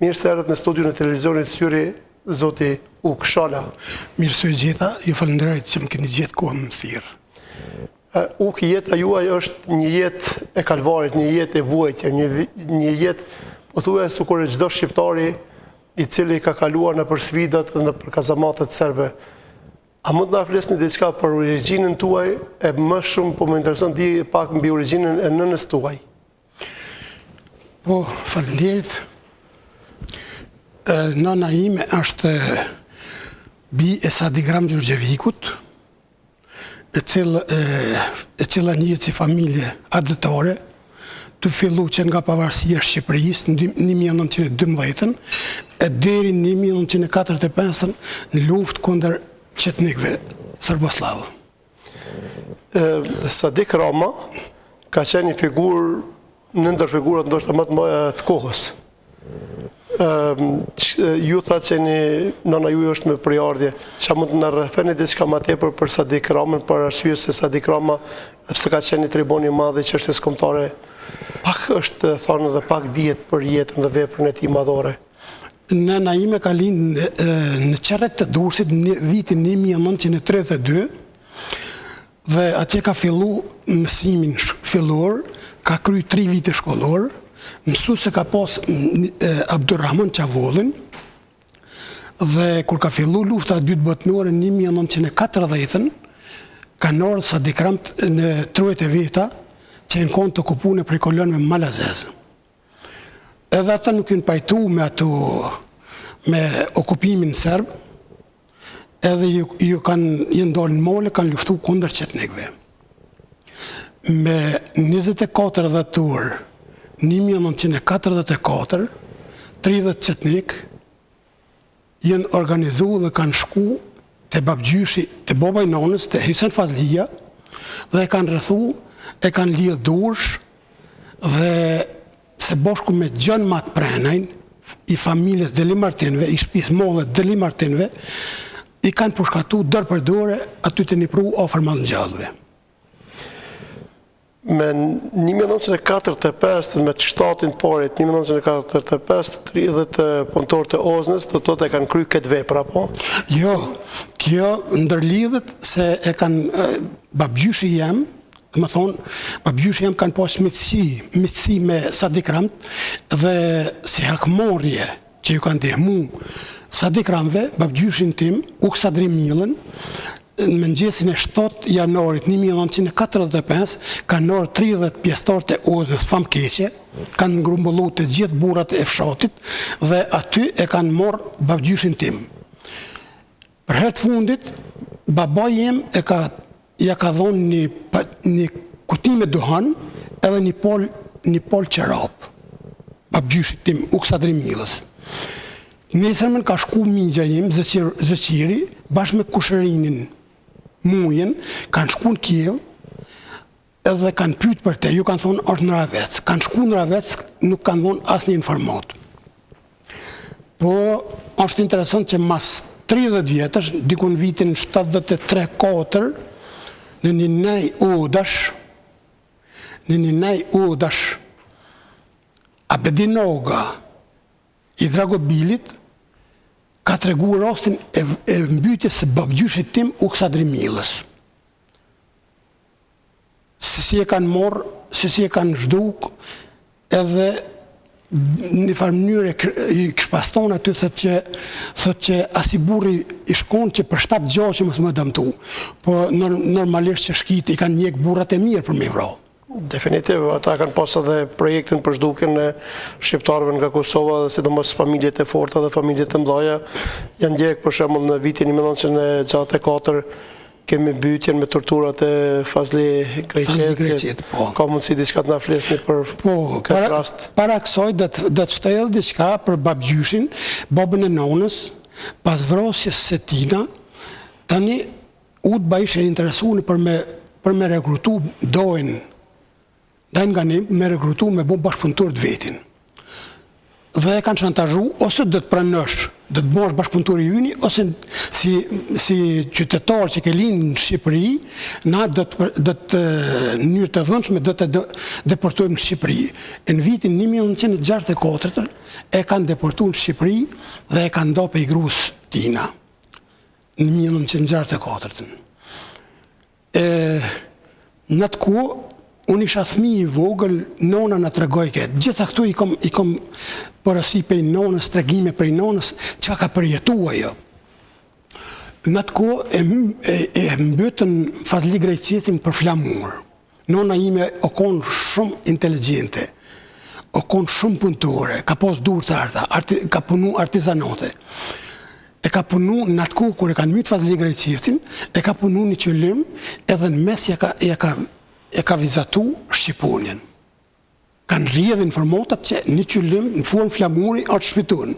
Mirë se erdhët në studion e televizionit Syri, zoti Uk Shala. Mirë se gjeta, ju falenderoj që më keni gjetë kohë më thirrë. Uk, jeta juaj është një jetë e kalvarit, një jetë e vuajtje, një jetë pothuajse sikur çdo shqiptari i cili ka kaluar në për sfidat dhe në për kazamatet serbe. A mund të na flisni diçka për origjinën tuaj e më shumë po më intereson di pak mbi origjinën e nënës tuaj? Po, faleminderit. Nëna ime është bi e Sadigram Gjurgjevikut, e cila njihet si familje adëtore, të fillu që nga pavarësia e Shqipërisë në 1912 e deri në 1945 në luftë kundër qetnikëve serboslavë. Sadik Rama ka qenë një figurë në ndër figurat ndoshta më të mëdha të kohës. Ju thatë që nëna juaj është me përjardhje, që mund të na rrëfeni diçka më tepër për Sadik Ramën, për arsye se Sadik Rama, pse ka qenë një tribun i madh i çështjes kombëtare, pak është thonë edhe pak dihet për jetën dhe veprën e tij madhore. Nëna ime ka lindë në Qerret të Durrësit në vitin 1932 dhe atje ka fillu mësimin fillor, ka kryer 3 vite shkollor, mësuese ka pas Abdurrahman Çavollin dhe kur ka fillu lufta e dytë botërore në 1940 kanë ardhur Sadik Rama në trujet e veta që në konë të kupune prej kolonëve malazeze. Edhe ata nuk janë pajtu me okupimin serb, edhe ju kanë ndalë në mole, kanë luftu kundër qetnikëve. Me 24 dhjetor 1944, 30 qetnik janë organizu dhe kanë shku të babgjyshi, të baba i nonës, të Hysen Fazlia, dhe e kanë rrethu, e kanë lidhë dursh, dhe se bashku me Gjon Mat Prenajn, i familjes Deli Martinëve, i shtëpisë modhe Deli Martinëve, i kanë pushkatu dër për dore aty të nipru afër Mallngjallëve. Me 1945, me të shtatin parit, 1945, 30 punëtorë të Oznës, të thotë e kanë kryer këtë vepër, apo? Jo, kjo ndërlidhet se e kanë babgjyshi jam, më thonë, babgjyshi jam kanë pas mitësi me Sadik Ramën dhe si hakmorje që ju kanë ndihmu Sadik Ramëve, babgjyshin tim, Uk Sadri Millën, në mëngjesin e 7 janarit 1945, kanë ardhur 30 pjesëtarë të Oznës famkeqe, kanë ngrumbullu të gjithë burrat e fshatit dhe aty e kanë marrë babgjyshin tim. Për herë të fundit, babai jem ja ka dhonë një kuti me duhan edhe një pol qerap, babgjyshit tim, Uk Sadri Millës. Nesërmen ka shku migja jem, Zëqiri, bashkë me kushërinin mujen, kanë shku në Kiev, edhe kanë pyet për te, ju kanë thonë është në Ravec. Kanë shku në Ravec, nuk kanë thonë asnjë informat. Po, është interesant që mas 30 vjetësh, dikun vitin 73-4, në një nej odash, Abedinoga i Dragobilit, ka të regu rastin e mbytjes së babgjyshit tim Uk Sadri Millës. Se si e kanë morë, se si e kanë zhduk, edhe në farë mënyrë i këshpaston aty thot që as i burri i shkon që për 7 gjahë që mos më dëmtu, po normalisht që shkit i kanë njek burrat e mirë për me vrau. Definitiv, ata kanë pas edhe projektin për zhdukjen e shqiptarëve nga Kosova, sidomos familjet e forta dhe familjet e mëdha. Janë ndjek për shembull në vitin 1964 kemi mbytjen me torturat e Fazli Greqet. Ka mundësi diçka të na flisni për këtë rast? Para kësaj do të shtell diçka për babgjyshin, babën e nonës, pas vrasjes së tina, tani UDBA ishte interesuar për me rekrutu dojnë nga ne me rekrutu me bo bashkëpunëtor të vetin. Dhe e kanë shantazhu, ose do të pranosh do të bësh bashkëpunëtor i yni, ose si qytetar që ke linë në Shqipëri, na do të në mënyrë të dhënshme do të deportojmë në Shqipëri. Në vitin 1964 e kanë deportuar në Shqipëri dhe e kanë nda pe i grus tina në 1964. Në atë kohë unë isha fëmijë i vogël, nona na tregoi këtë. Gjitha këtu i kom porasi prej nonës, tregime prej nonës, çka ka përjetuar ajo. Në atë kohë e mbytën Fazli Grejqesin për flamur. Nona ime o konë shumë inteligjente, o konë shumë punëtore, ka pas durë të arta, ka punu artizanote. E ka punu në atë kohë kur e kanë mbytë Fazli Grejqesin, e ka punu një qëllim, edhe në mes e ka vizatu Shqiponjen. Kanë rrjedhë informatat që një qëllim në formë flamuri është shpitun.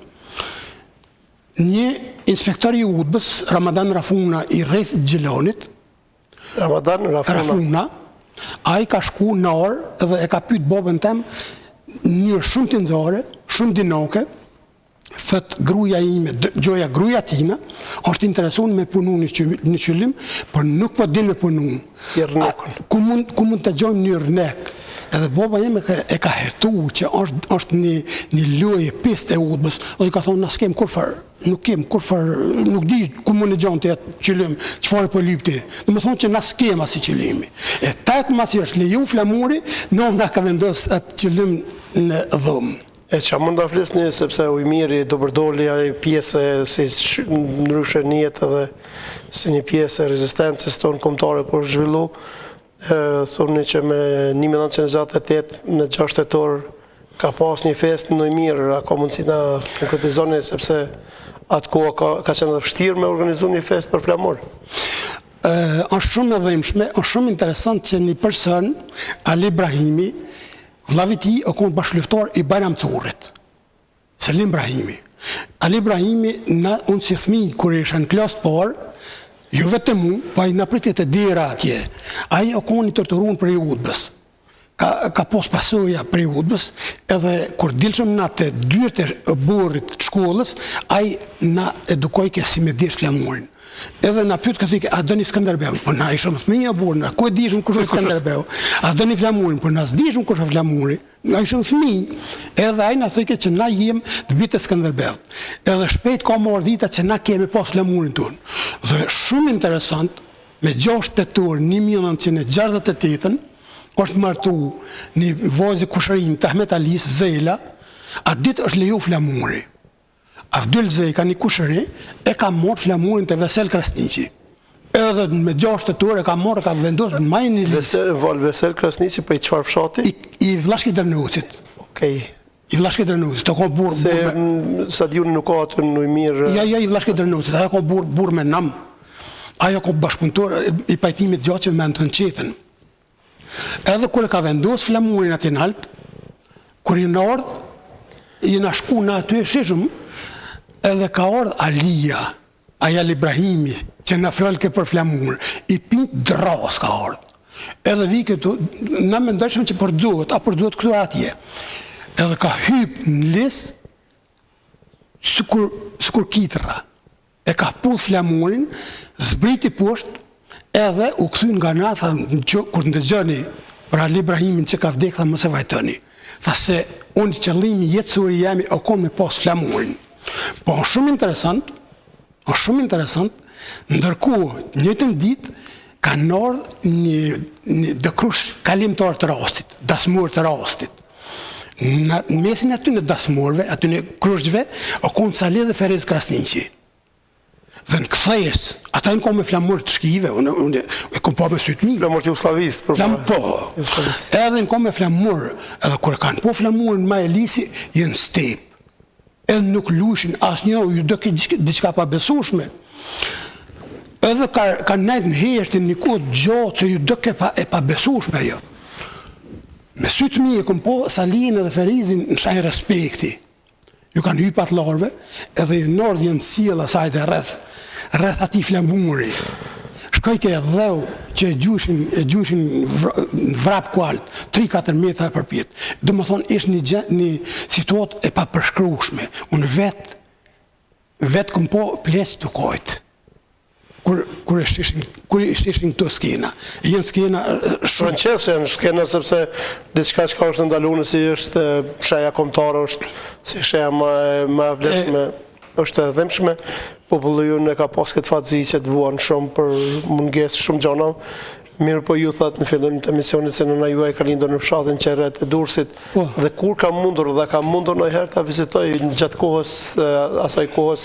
Një inspektor i udbës, Ramadan Rafuna i rreth Gjelonit, Rafuna, a i ka shku në orë dhe e ka pyet babën tem një shumë të nxare, shumë dinake, thët gruja ime, gjoja gruja tina, është interesuar me punu një qëllim, për nuk po din me punu. Ku mund të gjojmë një rnek. Edhe baba jeme e ka hetu që është një lojë pist e udbës, dhe i ka thonë, nas kem kurfar, nuk di ku mund e gjonë të jetë qëllim, qëfar po lypti. Dhe më thonë që nas kem asi qëllimi. E tajtë masi është leju flamuri, nëna ka vendos atë qëllim në dhëmë. E që mund të flisni, sepse Ujmiri do përdoli pjesë si ndryshe njëtë edhe si një pjesë e rezistencës tonë kombëtare kur zhvillu, thoni që me 1968 në 6 tetor ka pas një fest në Ujmir, a ka mundësi na konkretizoni sepse atë kohë ka qenë dhe vështirë me organizu një fest për flamur? Është shumë e dhëmshme, është shumë interesant që një person, Ali Ibrahimi, vllavi ti o konë bashkëluftar i Bajram Currit, Selim Ibrahimi. Ali Ibrahimi, unë si fëmijë kur isha në klasë të parë, jo vetëm mu, pa i në pritet e dera atje. Aji o konë i torturun për i udbës. Ka pos pasoja për i udbës, edhe kur dilshëm na të dyrët e burrit të shkollës, aji na edukoj ke si me dirë flamurin. Edhe na pyet këthike, a dëni Skënderbeu? Po na ishëm fëmijë burë, na ku e dishëm kush është Skënderbeu? A dëni flamurin? Po na s'dishëm kush është flamuri. Na ishëm fëmijë. Edhe ai na thike që na jem të bitë Skënderbeu. Edhe shpejt ka marrë dita që na kemi pas flamurin tonë. Dhe shumë interesant, me 6 tetor 1968 është martu një vajzë kushërinj të Ahmet Alis, Zela, atë ditë është leju flamuri. Avdyl Zejka, një kushëri, e ka morë flamurin të Vesel Krasniqi. Edhe me 6 tetor e ka morë, ka vendosë në majnë një lisë. Vesel Krasniqi për i qëfar fshati? I Vllashki Dërnucit. Okej. I Vllashki Dërnucit, të ka burë... Se sa diunë nuk ka atë në Ujmir... Ja, i Vllashki Dërnucit, aja ka burë me nam. Aja ka bashkëpunëtor i pajtimit gjatë me në të qetën. Edhe kër e ka vendosë flamurin atë në altë, kër i në ardhë, i në shku në aty e shishëm, edhe ka ardhë Alia, Ajal Ibrahimi, që në frelke për flamur, i pintë dras ka ardhë. Edhe vi këtu, na me ndërshëm që përdzohet, a përdzohet këtu atje. Edhe ka hypë në lisë, sikur kitëra. E ka puth flamurin, zbriti poshtë, edhe u këthy nga na, tha, kur në dëgjoni për Ali Ibrahimin që ka vdekë, tha mëse vajtoni. Tha se unë qëllimi jetësuri jemi o konë me pas flamurin. Po është shumë interesant, ndërku njëtën ditë ka nërë një dëkrush kalimtar të rastit, dasmur të rastit. Në mesin aty në dasmurve, aty në krushgjve, o konë Salih dhe Ferez Krasniqi. Dhe në këthejës, ata në kom me flamur të shkive, unë e kom po me sytë mi. Flamur të Jugoslavis, për po. Edhe në kom me flamur, edhe kërë kanë po flamur në Majelisi, jenë step. Edhe nuk lushin, asë një, ju do këtë diçka pa besushme. Edhe ka nejtë në heshtin një kodë gjatë, që ju do këtë e pa besushme jo. Me sytë mi e kom po Salihin edhe Ferizin në shajnë respekti. Ju kanë hypat larve, edhe ju nërë jenë sila sajtë e rreth ati flamuri. Shkojke e dheu që e gjushin vrap kualt, 3-4 metra për pjetë. Dhe më thonë, ishtë një situatë e pa përshkrushme. Unë vetë vetë këm po plesë të kojtë. Kur ishtishin këto skena. Jenë skena shumë... Francesë janë skena sepse diçka që ka është ndaluar si është sheja kombëtare, është si sheja më e vlefshme, është e dhëmshme. Populli jonë ka pas këtë fatësi që të vuan shumë për mungesë shumë gjana. Mirë po ju thatë në fillim të emisionit se nëna juaj ka lindur në fshatin Qerret e Durrësit dhe kur ka mundur dhe ka mundur ndonjëherë ta vizitoj gjatë kohës, asaj kohës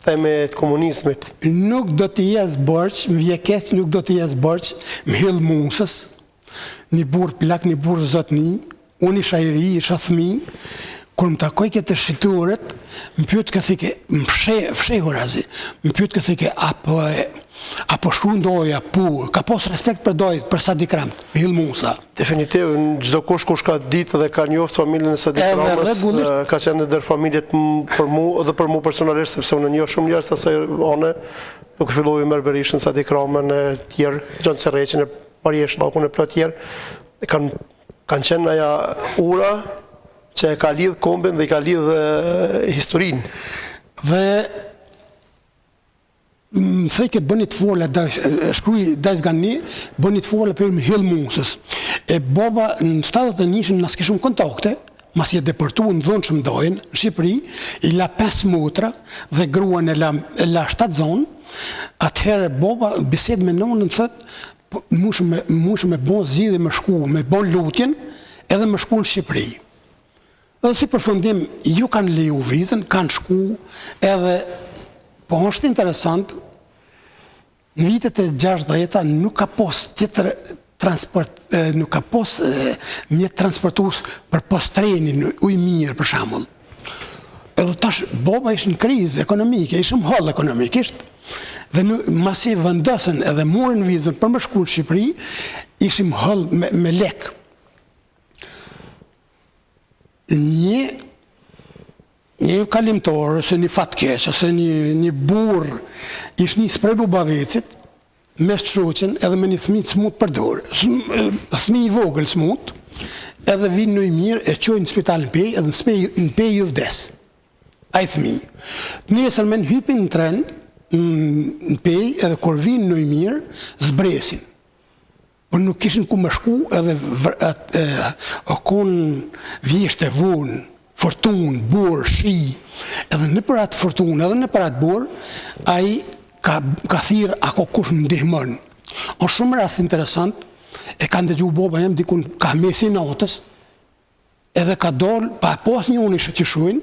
teme të komunizmit. Nuk do të jes bërç, më vje keq, nuk do të jes bërç, më hyll musës, një burr plak, një burr zotni, unë isha i ri, isha fëmijë, kur më takoj këtë shiturët, më pyet këthike, më fshehur azi, më pyet këthike, apo shkundoja, ka pos respekt për dojt, për Sadik Ramt, hyll musa. Definitiv, në çdo kush ka ditë dhe ka njoft familjen e Sadik Ramës, ka qenë ndër familjet për mua dhe për mua personalisht, sepse unë njoh shumë njerëz asaj one, duke filluar me Berishën, Sadik Ramën e tjerë, Gjon Serreqin, Mariesh Shllakun e plot tjerë, kanë qenë aja ura që e ka lidh kombin dhe i ka lidh historinë. Dhe më thej ke bënit fola, shkruj dajs ganni, bënit fola për më hyll musës. E boba në 71 nësë kishëm kontakte, mas je deportu në dhonë që më dojnë, në Shqipëri, i la 5 motra dhe gruan e la 7 zonë, atëherë boba bised me nonën në thëtë, mushë me bon zidhe me shku, me bon lutjen, edhe me shku në Shqipëri. Edhe si përfundim, ju kanë leju vizën, kanë shku, edhe, po është interesant, në vitet e 60-ta nuk ka pos tjetër transport, nuk ka pos mjetë transportus për post trenin, uj mirë për shambull. Edhe tash, boba ishë në krizë ekonomike, ishëm hall ekonomikisht, dhe masi vendosën edhe morën vizën për më shku në Shqipëri, ishim hall me lek. Një kalimtor, ose një fatkeq, ose një burr, ishë një sprej bubavecit, mes shoqen edhe me një thmi të smut për dorë. Thmi i vogël smut, edhe vinë në i mirë, e qojnë në spital në pej, edhe në pej ju vdes. A i thmi. Nesër me në hypin në tren, në pej, edhe kur vinë në i mirë, zbresin. Por nuk kishin ku më shku, edhe okon vjeshte vonë, fortun, burë, shi, edhe në për atë fortun, edhe në për atë burë, a i ka thirë ako kush më ndihmën. O shumë rast interesant, e ka ndëgju boba jem dikun ka mesi natës, edhe ka dollë, pa pos një unë ishë që shuin,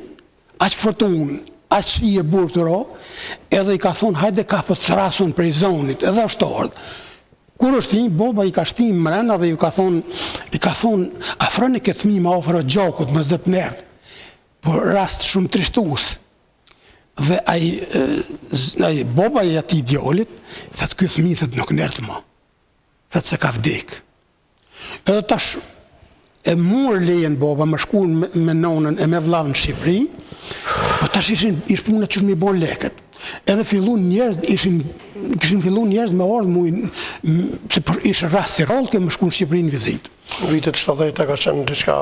aq fortun, aq shi e burë të ro, edhe i ka thonë, hajde ka për të thrasun për i zonit, edhe është ordë. Kur është një, boba i ka shtim mrena dhe i ka thonë, afroni këtë fëmijë ma ofro gjakut, më zdët nërë, por rast shumë trishtues. Dhe ai boba i ati djallit, thëtë këtë fëmijë thëtë nuk nërtë ma, thëtë se ka vdek. Edhe tash, e murë lejen boba, më shku me nonën e me vlavë në Shqipëri, po tash ishë punë që shmi bon leket. Edhe kishin fillu njerëz me ardhë se ishë rastirol ke më shku në Shqipëri në vizit. Vitet 70 ka qenë diçka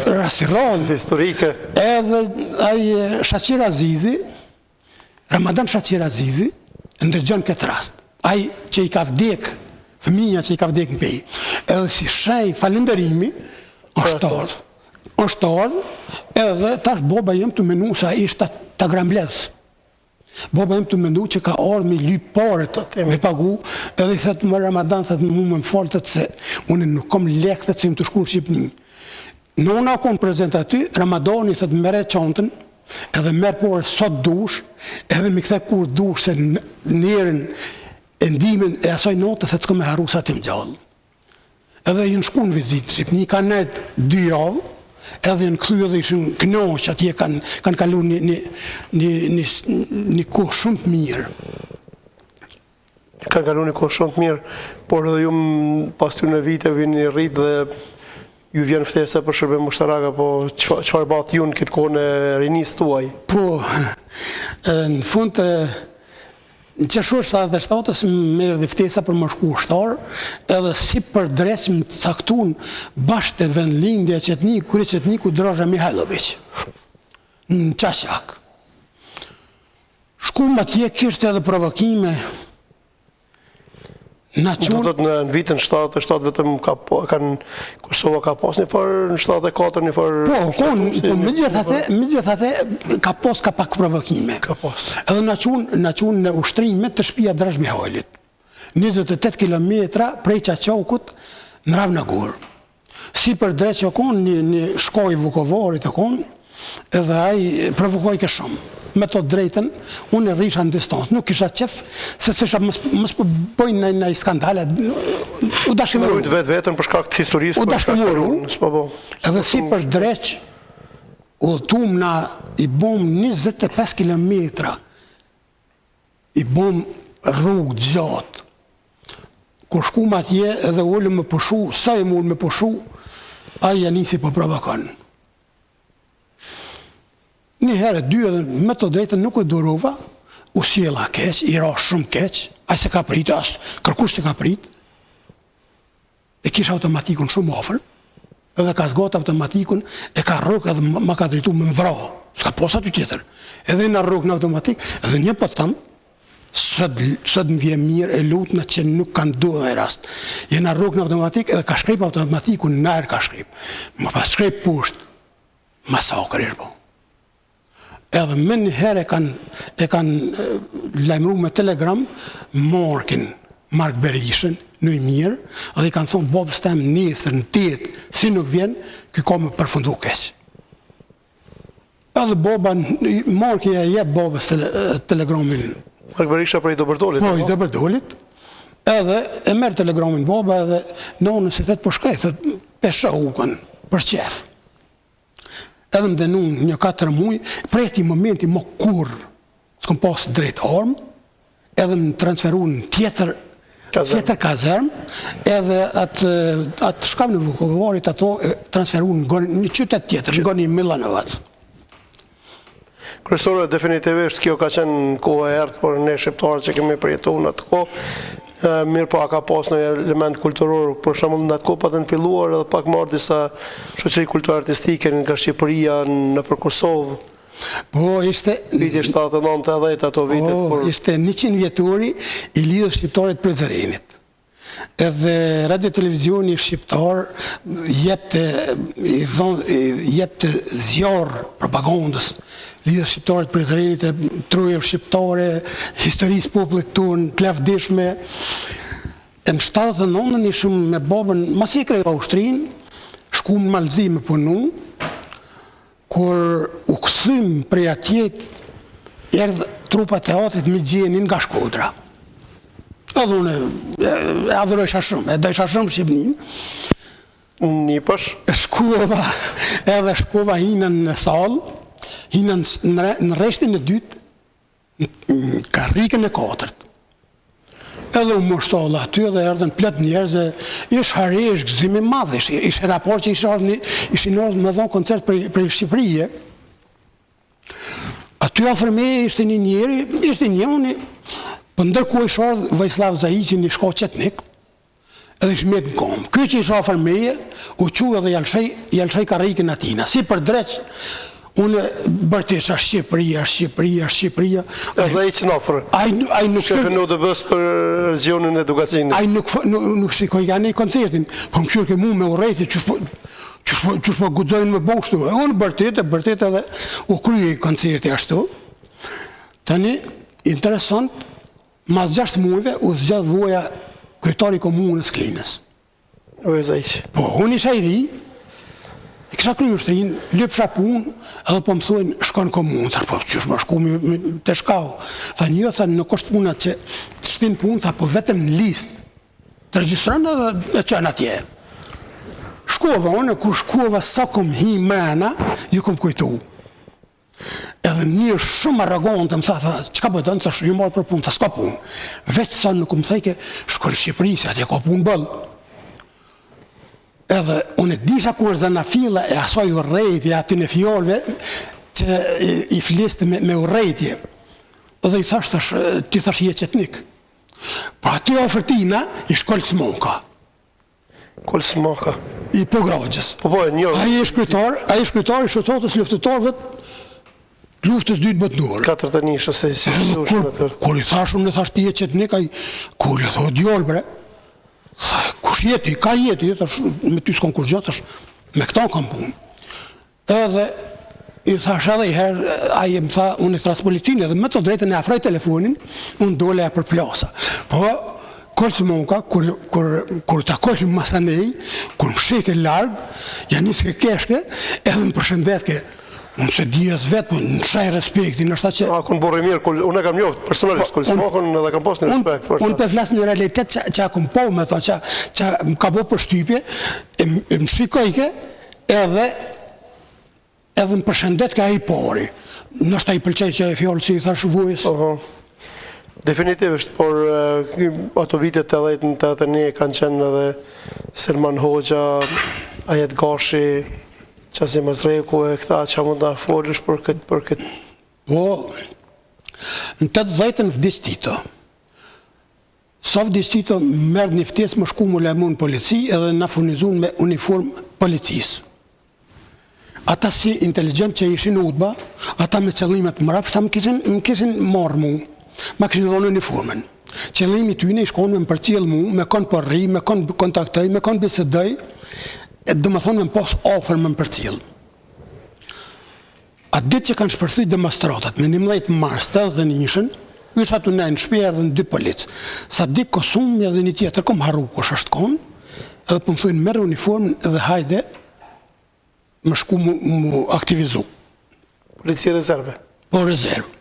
rastirol historike. Edhe ai Shaqir Azizi, Ramadan Shaqir Azizi, ndërgjën këtë rast. Ai që i ka vdek, fëmija që i ka vdek në pej. Edhe si shej falenderimi, është ardhë, edhe tash boba jem të menu sa ishtë të grambledhës. Boba jem të mendu që ka ardhë me lyp paret me pagu, edhe i thëtë më Ramadan, thëtë mu më falë, thëtë se unë nuk kom lek, thëtë se më të shku në Shqipëni. Nona konë prezent aty, Ramadani thëtë mere qantën, edhe merë porë sot dush, edhe mi këthe kur dush se njerën e ndimin e asaj notë, thëtë s'ko me haru sa të më gjallë. Edhe i në shku në vizit në Shqipëni, ka nejtë 2 javë, edhe në këthy edhe ishën knoq, atje kanë kalu një kohë shumë të mirë. Kanë kalu një kohë shumë të mirë, por edhe ju pas të në vite vinë një rritë dhe ju vjen ftesa për shërbim ushtaraka, po qëfar batë ju në këtë kohë në rinis tuaj? Po, në fund të në qëshur 77-ës më merë dhe ftesa për më shku ushtar, edhe si për dresim të caktun bashkë të vendlindja Kryqetniku Drozha Mihajlović, në Qashak. Shku ma tje kishte edhe provokime. Na Do qunë, të thotë në vitin 77 vetëm Kosova ka pas një farë, në 74 një farë. po, megjithatë ka pas ka pak provokime. Ka pas. Edhe na qunë në ushtrime të shtëpia Drash Mihajlit. 28 kilometra prej Qaqokut në Ravnagur. Si për drejt që konë një shkoj Vukovarit të konë, edhe ai provokoj ke shumë. Me të drejten, unë e rrisha në distancë, nuk kisha qef, se thësha mës po bëjnë në skandale, u dashkëmuru. Në vetën për shkak të historisë. U dashkëmuru, po. edhe si për dreq, udhëtum na i bom 25 kilometra, i bom rrugë gjatë. Kur shkum atje edhe ullë me pushu, sa e ullë me pushu, a i anisi po provokon. Një herë, dy edhe me të drejtën nuk e durova, u sjella keq, i ra shumë keq, a se ka prit, as kërkush se ka prit, e kisha automatikun shumë ofër, edhe ka zgot automatikun, e ka rrug edhe ma ka drejtu me më vra, s'ka posa ty tjetër. Edhe në rrug në automatik, edhe një po të thamë, sot më vje mirë e lutna që nuk kanë du dhe rast. Je në rrug në automatik, edhe ka shkrip automatikun, nërë ka shkrip. Më pas shkrip pusht, masakër ishë bo. Edhe më një herë e kanë lajmëru me telegram Mark Berishën, në i mirë, edhe i kanë thonë Bobës tem nesër në 8, si nuk vjen, këj ka me përfundu keq. Edhe Boba, Marki e jep Bobës telegramin. Mark Berisha për i Dobërdolit. Po, i Dobërdolit. Edhe e merë telegramin Boba edhe nonën se thëtë po shkaj, thëtë pesha ukën, për qef. Edhe më denun një 4 muj, prej ati momenti më kur s'kom pas drejt armë, edhe më transferu në tjetër kazerm, edhe atë shkam në Vukovarit ato transferu në një qytet tjetër, në goni Milanovac. Kryesore, definitivisht kjo ka qenë kohë e ertë për ne shqiptarët që kemi përjetu në atë kohë. Mirë po a ka pas në element kulturor, për shembull në atë kohë patën filluar edhe pak marrë disa shoqëri kulturore artistike nga Shqipëria nëpër Kosovë. Po, ishte... Viti 79-80 ato vitet. Po, ishte 100 vjetori i lidhës shqiptarit Prizrenit. Edhe radio televizioni shqiptar jepte zjarë propagandës lidhës shqiptarit Prizrenit e truje shqiptare, historisë popullit tonë, të lavdishme. E në 79 një shumë me babën, masi e krejë ushtrin, shku në Malzi me punu, kur u këthym prej atjet, erdhë trupa teatrit me gjenin nga Shkodra. Edhe unë e adhërojsha shumë, e dojsha shumë Shqipnin. Një pësh? Shkova hinën në salë, hinën në reshtin e dytë, në karrikën e 4. Edhe u mërë salë aty edhe erdhen plët njerëzë, ish haresh, gëzimi madhe, ish raport që ishin ardhë me dhonë koncert për Shqipërije. Aty afër me ishte një njeri, ishte një unë, për ndërku ish ardhë Vajslav Zahiqin një shko qetnik, edhe ish met në komë. Ky që ish afër meje, u qu edhe jalshaj karrikën atina. Si për dreq, unë bërtesha Shqipëria. E Zahiqin ofër. Shefin u të bës për zionin edukacinë. Ai nuk shikoj janë i koncertin, po më qyrë ke mu me urejti, qësh po gudzojnë me boshtu. E unë bërtet edhe u krye koncerti ashtu. Tani, interesant, mas 6 muajve u zgjadh voja kryetari komunës Klinës. O e Zahiq. Po, unë isha i ri, e kisha kryu ushtrin, lypsha punë, edhe po më thujnë, shkon komunë, thar, po, qysh më shku të shkau. Tha një, tha, nuk është puna që të shtin punë, tha, po vetëm në listë, të registrën edhe e qënë atje. Shkova unë, kur shkova sa kom hi mrena, ju kom kujtu. Edhe një shumë arrogante më tha, çka po don, thash, ju marr për punë, tha, s'ka punë. Veç sa nuk më thëke, shkon në Shqipëri, se atje ka punë bëll. Edhe unë disha kur zanafilla e asoj urrejtje aty në fjalëve që i fliste me urrejtje. Edhe i thash, ti thash je qetnik. Po aty ofertina i shkoll Smoka. Kol Smoka. I Pogrogjës. Po, e njërë. Ai është kryetar i shoqatës luftëtarëve luftës dytë botërore. 41 se si shtushin atë. Kur i thash unë, thash ti je qetnik, ai kur i thot djallë bre. Kush jeti, ka jeti, thash me ty s'kon kur gjë, thash me këto kam punë. Edhe i thash edhe i herë, ai më tha, unë i thras policinë, edhe me të drejtën e afroj telefonin, unë dole e për plasa. Po, kolës monka, kur takojshim masanej, kur më sheke largë, janë njësë ke keshke, edhe më përshëndet ke, unë se dijet vetë, po në shaj respektin, është ta që... A, kun borë mirë, unë e kam njoftë, personalisht, kur smokon edhe kam pas një respekt. Unë për flasë një realitet që a kom po me to, që më ka bo për shtypje, më shikojke, edhe më përshëndet ka i pori. Nështë ta i pëlqej që e fjallë si i thash vujës. Definitivisht, por ato vitet të 10-81 kanë qenë edhe Selman Hoxha, Ajet Gashi, Qasim Azreku e këta që mund të folësh për këtë. Po, në 80-ën vdes Tito. Sa vdes Tito merë një ftesë më shku më lemu në polici edhe në furnizun me uniform policisë. Ata si inteligent që ishin udba, ata me qëllimet më rapshta më kishin marrë mu. Ma këshin dhonë uniformen. Qëllimi tyne i shkonë me më përcjellë mu, me konë përri, me konë kontaktej, me konë bisedej, dhe më thonë me më posë ofër me më përcjellë. Atë ditë që kanë shpërthyt demonstratat, me 11 mars 81-shën, ishë atu në shpjerë dhe në 2 policë. Sa di Kosumi edhe një tjetër, kom harru kush është konë, edhe për më thujnë merë uniformen edhe hajde më shku mu aktivizu. Policia rezerve? Po rezervë.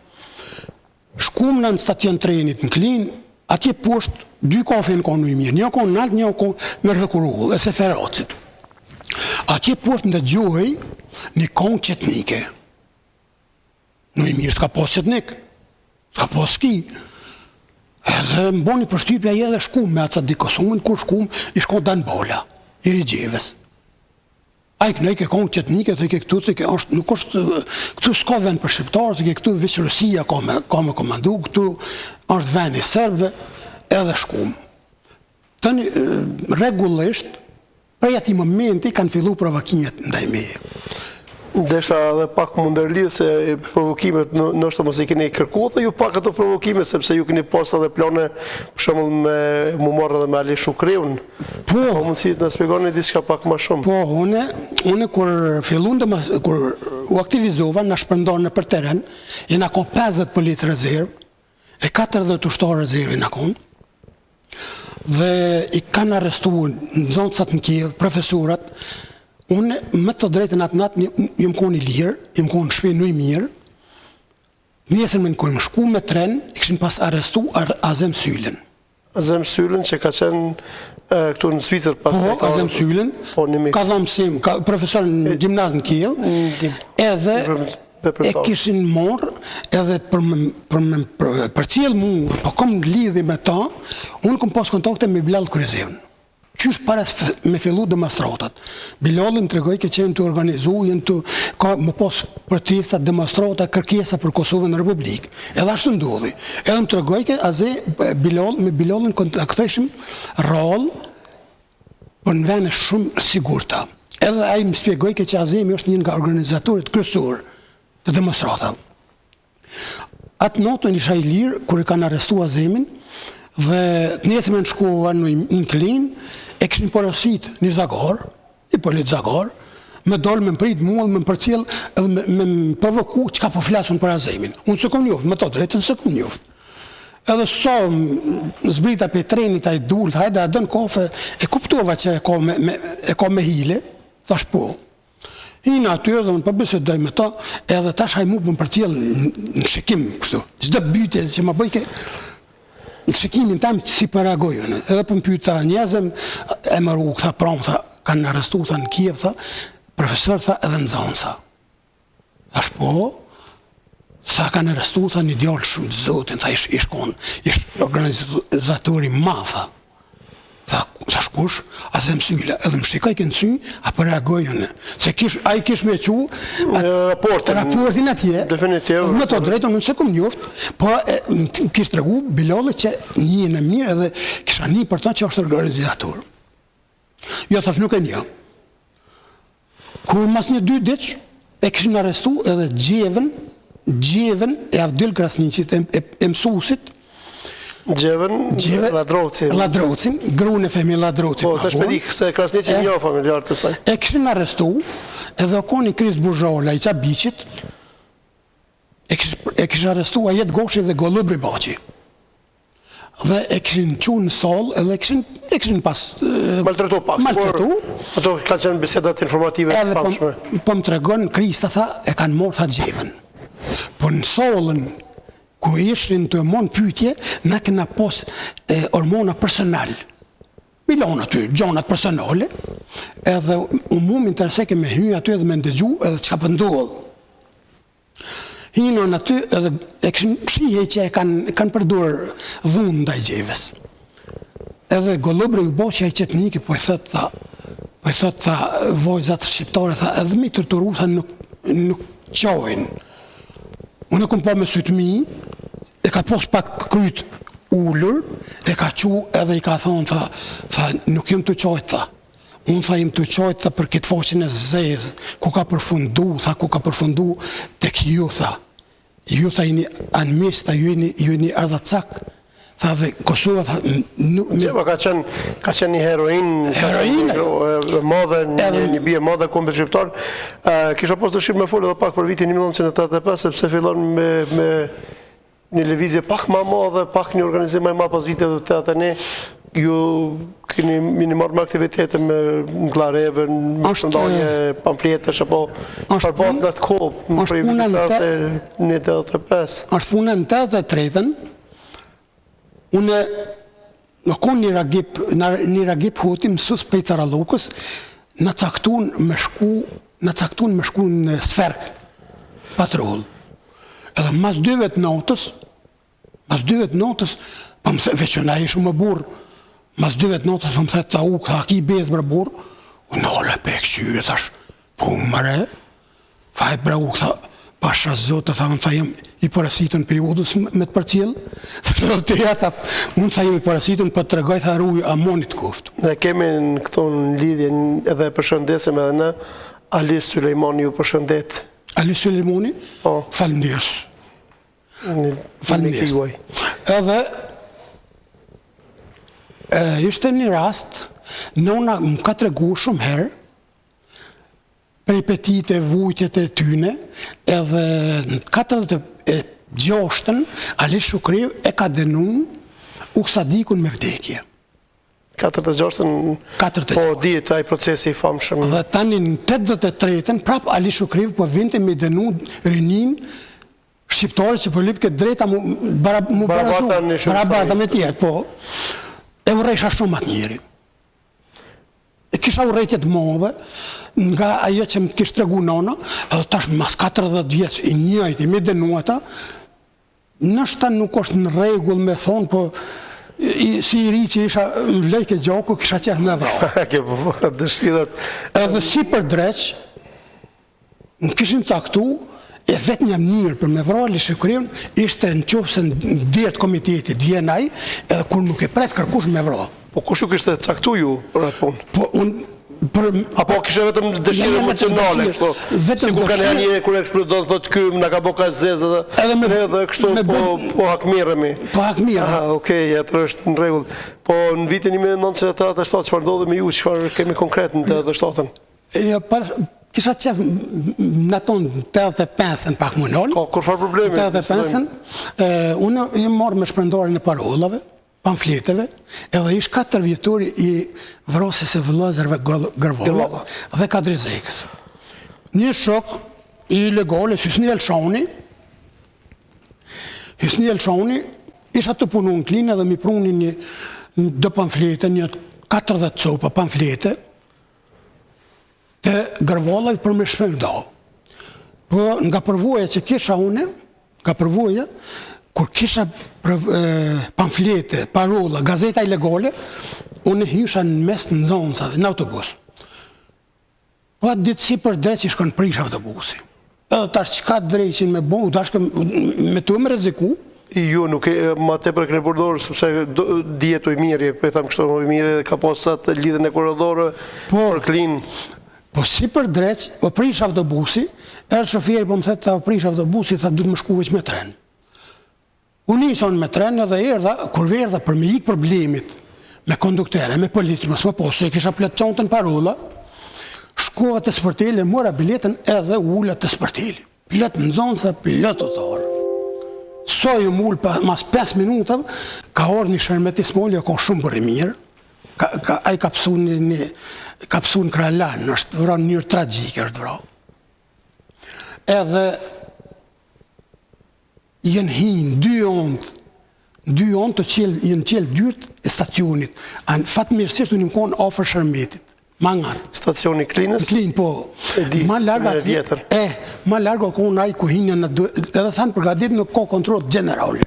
Shkum në stacion trenit në Klin, atje poshtë 2 kafe në konë në i mirë, një konë në altë, një konë në rëkurullë, dhe se feracit. Atje poshtë në gjoj një konë qetnike. Në i mirë s'ka pas qetnik, s'ka pas shki. Edhe më boni për shtypja i edhe shkum me atësa dikosumin, kur shkum i shko Dan Bola, i rigjeves. A i kënej ke konë qetnike, të ke këtu, nuk është, këtu s'ka vend për shqiptarë, të ke këtu vishë Rusia ka me komandu, këtu është vend i Serbëve, edhe shkum. Tëni, regullisht, prej ati momenti kanë fillu provokimet ndaj meje. Ndeshta edhe pak më ndërlidhë se provokimet nështë të mos i keni kërku, dhe ju pak ato provokime, sepse ju keni pas edhe plane, për shembull me mu marrë edhe me Ali Shukriun. Po mundësi të në spjegoni diçka pak më shumë. Po, une kur fillun kur u aktivizova, në shpërndonë në për teren, i në kon 50 politë rezervë, e 40 ushtarë rezervë i në kon, dhe i kanë arrestu në zonësat në Kiev, profesurat. Unë me të drejtën atë natë jëmë konë i lirë, jëmë konë shpej në i mirë, njësën me në konë më shku me tren, i këshin pas arrestu Azem Sylen. Azem Sylen që ka qenë këtu në Zvicër pas... Po, Azem Sylen, ka dhamë sim, profesor në gjimnaz në Kiev, edhe e kishin morë, edhe për cilë mu, po kom lidhi me ta, unë kom pas kontakte me Bilal Kryzevën. Qysh para me fillu demonstratat. Bilalin të regoj ke qenë të organizu, jenë të ka më pos protestat, demonstrata, kërkesa për Kosovën në Republikë. Edhe ashtë të ndodhi. Edhe më të regoj ke aze me Bilalin kontakteshim rol për në vene shumë sigurta. Edhe a i më spjegoj ke që Azemi është një nga organizatorit kryesor të demonstratat. Atë notën isha i lirë, kër i kanë arrestu Azemin, dhe të njësë me në shkova në Klin, e këshin porosit një zagar, një polit zagar, me dollë me më prit mullë, me më përcjel, edhe me më provoku që ka po flasun për Azemin. Unë se kom njoftë, me to drejtën se kom njoftë. Edhe so, zbrita për trenit, a i dullë, hajde, a dënë kafe, e kuptova që e ka me hile, thash po. Hinë aty edhe unë përbisedoj me ta, edhe tash haj mu për më përcjel në shikim, kështu. Çdo bytje që më bëjke, në shikimin tam si për reagojën, edhe për më pyta njëzëm, e më rrugë, tha pramë, tha, kanë në arrestu, tha në Kiev, tha, profesor, tha, edhe në zonë, tha. Thash po, tha, kanë arrestu, tha, një djallë shumë të zotin, tha, ishtë organizatori ma, tha. Tha shkush, Azem Syla, edhe më shikaj kënë sy, a për reagojën, se a i kish me që raportin atje, edhe me të drejton, nëse kom njoftë, po kish të regu Bilali që një në mirë edhe kisha një për ta që është organizator. Jo, thash nuk e një. Kur mas një 2 ditë, e kishin arrestu edhe Gjevën Gjevën e Avdyl Krasniqit, e mësuesit, Gjevën Ladrocin. Ladrocin, gruan e femën Ladrocit. Po, tash me di se Krasniqi një familjar të saj. E kishin arrestu, edhe koni Kris Buzhola i Qabiqit, e kishin arrestu Ajet Goshi dhe Gollubri Baçi. Dhe e kishin qunë në salë, edhe e kishin pas... Maltretu pak. Maltretu. Ato kanë qenë bisedat informative të famshme. Po më tregon Krista, tha, e kanë morë, tha, Gjevën. Po në salën, ku ishin të mon pyetje, na kena pos hormona personal. Milon aty, gjonat personale, edhe mu më intereseke me hyj aty edhe me ndëgju edhe çka po ndodh. Hinon aty edhe e kishin shihje që e kanë përdur dhunë ndaj Gjevës. Edhe Gollubri Baçi ai qetniki po i thot tha vojzat shqiptare, tha, edhe mi torturu, tha, nuk qojnë. Unë kom pa me sytë mi, e ka pos pak kryt ullur, e ka qu edhe i ka thonë, tha, nuk jëm të qojtë, tha. Unë tha, jëm të qojtë, tha, për këtë foqin e zezë, ku ka përfundu, tek ju, tha. Ju, tha, jeni anmis, tha, ju jeni ardhacak. Tha, dhe Kosova, tha, Gjeva ka qenë një heroin, modhe, një bie modhe kumbë shqiptar. Kisha pas dëshirë me folë edhe pak për vitin 1985, sepse fillon me një lëvizje pak ma madhe, pak një organizim ma madhe pas viteve të atëne. Ju keni marrë aktivitete me nglareve, në shëndanje, pamfletesh, apo përbat nga të kohë, për i vitet në 85. Ashtë puna në 83-ën, unë në konë një ragip hoti mësus për i Carallukës, në caktun me shku në Sferk, patroll. Edhe mas 2 vetë notës, veçëna ishë më burë, mas 2 vetë notës, më thetë ta u, këta ki bezë bërë burë, unë ole pe këqyre, thash, po mëre, tha e bra u, këta, pasha zotë, tha jem i parasitën për jodës me të përcjellë, tha të jeta, unë tha jem i parasitën për të regaj, tha rruj amonit koftë. Dhe kemi në këto në lidhje edhe përshëndesim edhe në Ali Sulejmani ju përshëndet. Ali Sulejmani? Po. Falënderës. Falënderës. Edhe, ishte një rast, nona më ka tregu shumë herë, peripetite, vujtjet e tyne, edhe në 46-ën, Ali Shukriu e ka denun Uksadikun me vdekje. 46-ën, po dihet ai procesi i famshëm. Dhe tani në 83-ën, prap Ali Shukriu po vinte me denu rinin shqiptare që po lip këtë drejta mu barabata me tjerë, po e urrejsha shumë atë njëri. E kisha urrejtjet modhe, nga ajo që më të kishtë tregu nona, edhe tash mas 40 vjeç i njëjti me denuata, nështë nuk është në rregull me thonë, po si i ri që isha më vlejke gjoku, kisha qef me dhra. Dëshirat. Edhe si për dreq, në kishin caktu, e vetë një mënyrë për me vra Ali Shukriun, ishte në qofë se në dirët komitetit vjenaj, edhe kur nuk e pret kërkush me vra. Po kush ju kishte caktu ju për atë punë? Po unë... Apo kishe vetëm dëshirë emocionale, si kur ka një kur eksplodon, thot kym, nga ka bo ka zezë, edhe kështu po hakmiremi. Po hakmiremi. Okej, atër është në regull. Po në vitin 1987, çfarë ndodhi me ju, çfarë kemi konkret në 87-ën? Kisha qef në tonë 85-ën pak më nëllë. Kur farë problemi? 85-ën, unë i marrë me shpërndarin e parollave, pamfleteve, edhe ish 4 vjetori i vrasjes e vëllezërve Gërvolla dhe Kadrizekës. Një shok i ilegale, Hysni Elshani, isha të punu në klinë edhe mi pruni një pamflete, një 40 copa pamflete, të Gërvolla për me shpërndau. Po nga përvoja që kisha une, kur kisha pamflete, parola, gazeta ilegale, unë hysha në mes në zonësa dhe në autobus. Po atë ditë si për drejtë që shkon prish autobusi. Edhe tash qka drejqin me bo, me të më reziku. Ju nuk e ma te për këne përdorë, sepse djetu i mirje, për e thamë kështu i mirje, ka posat lidhën e korridore për klinë. Po si për dreq, o prish autobusi, erë shoferi po më thëtë o prish autobusi, tha du të më shku veç me tren. Unë nison me tren edhe erdha, kur verdha për me ikë problemit me konduktere, me policë, mësë më posë, e kisha pletë qontën parola, shkova të sporteli, mora biletën edhe ulla të sporteli. Pletë në zonë, sa pletë të thorë. So ju mullë mas 5 minuta, ka orë një Shërmeti Smolja, ka shumë bërë mirë, a i ka pësu në Kralan, është vëra në njërë tragjike, është vëra. Edhe jenë hinë, dy onë të jenë qelë dyrt e stacionit. Fatë mirësisht unë më konë ofër Shërmetit, ma ngatë. Stacioni Klinës? Klinë, po. E di, me vjetër. Ma largo konë ajë ku hinë në edhe thanë përgatit në ko kontrol generale.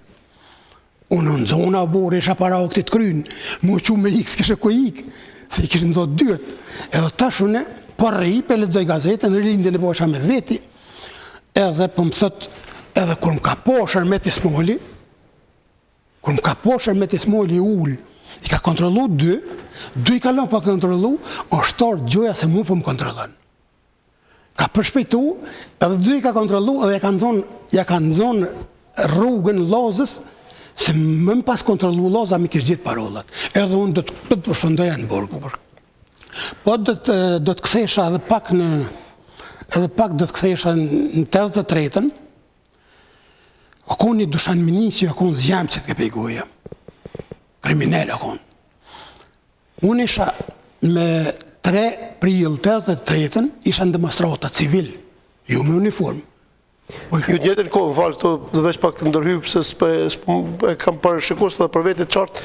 Unë në zona bore isha para o këtë krynë, mu që me ikë, s'kishe ku ikë, se i kishë në zotë dyrt. Edhe tashune, për rejë, për ledzoj gazetën, rindin e bosha me veti, edhe për më thët, edhe kur më ka po Shërmeti Smoli, kur më ka po Shërmeti Smoli ullë, i ka kontrolu dy i kalon pa kontrolu, o shtorë gjoja se mu për më kontrolën. Ka përshpejtu, edhe dy i ka kontrolu, edhe ja kanë zonë rrugën Lozës, se më pas kontrolu Loza mi kishë gjithë parollat. Edhe unë do të përfundoja në burg. Po do të kthesha edhe pak do të kthesha në 83-ën, akon një Dushan Minici, akon zjamë që të këpejgoja. Kriminell akon. Unë isha me 3 prill 83-ën, isha në demonstrata civil, ju me uniform. Ju të njëtën kohë, më falë, këto dhe veç pak ndërhypë, se kam përshikos dhe për vetit qartë,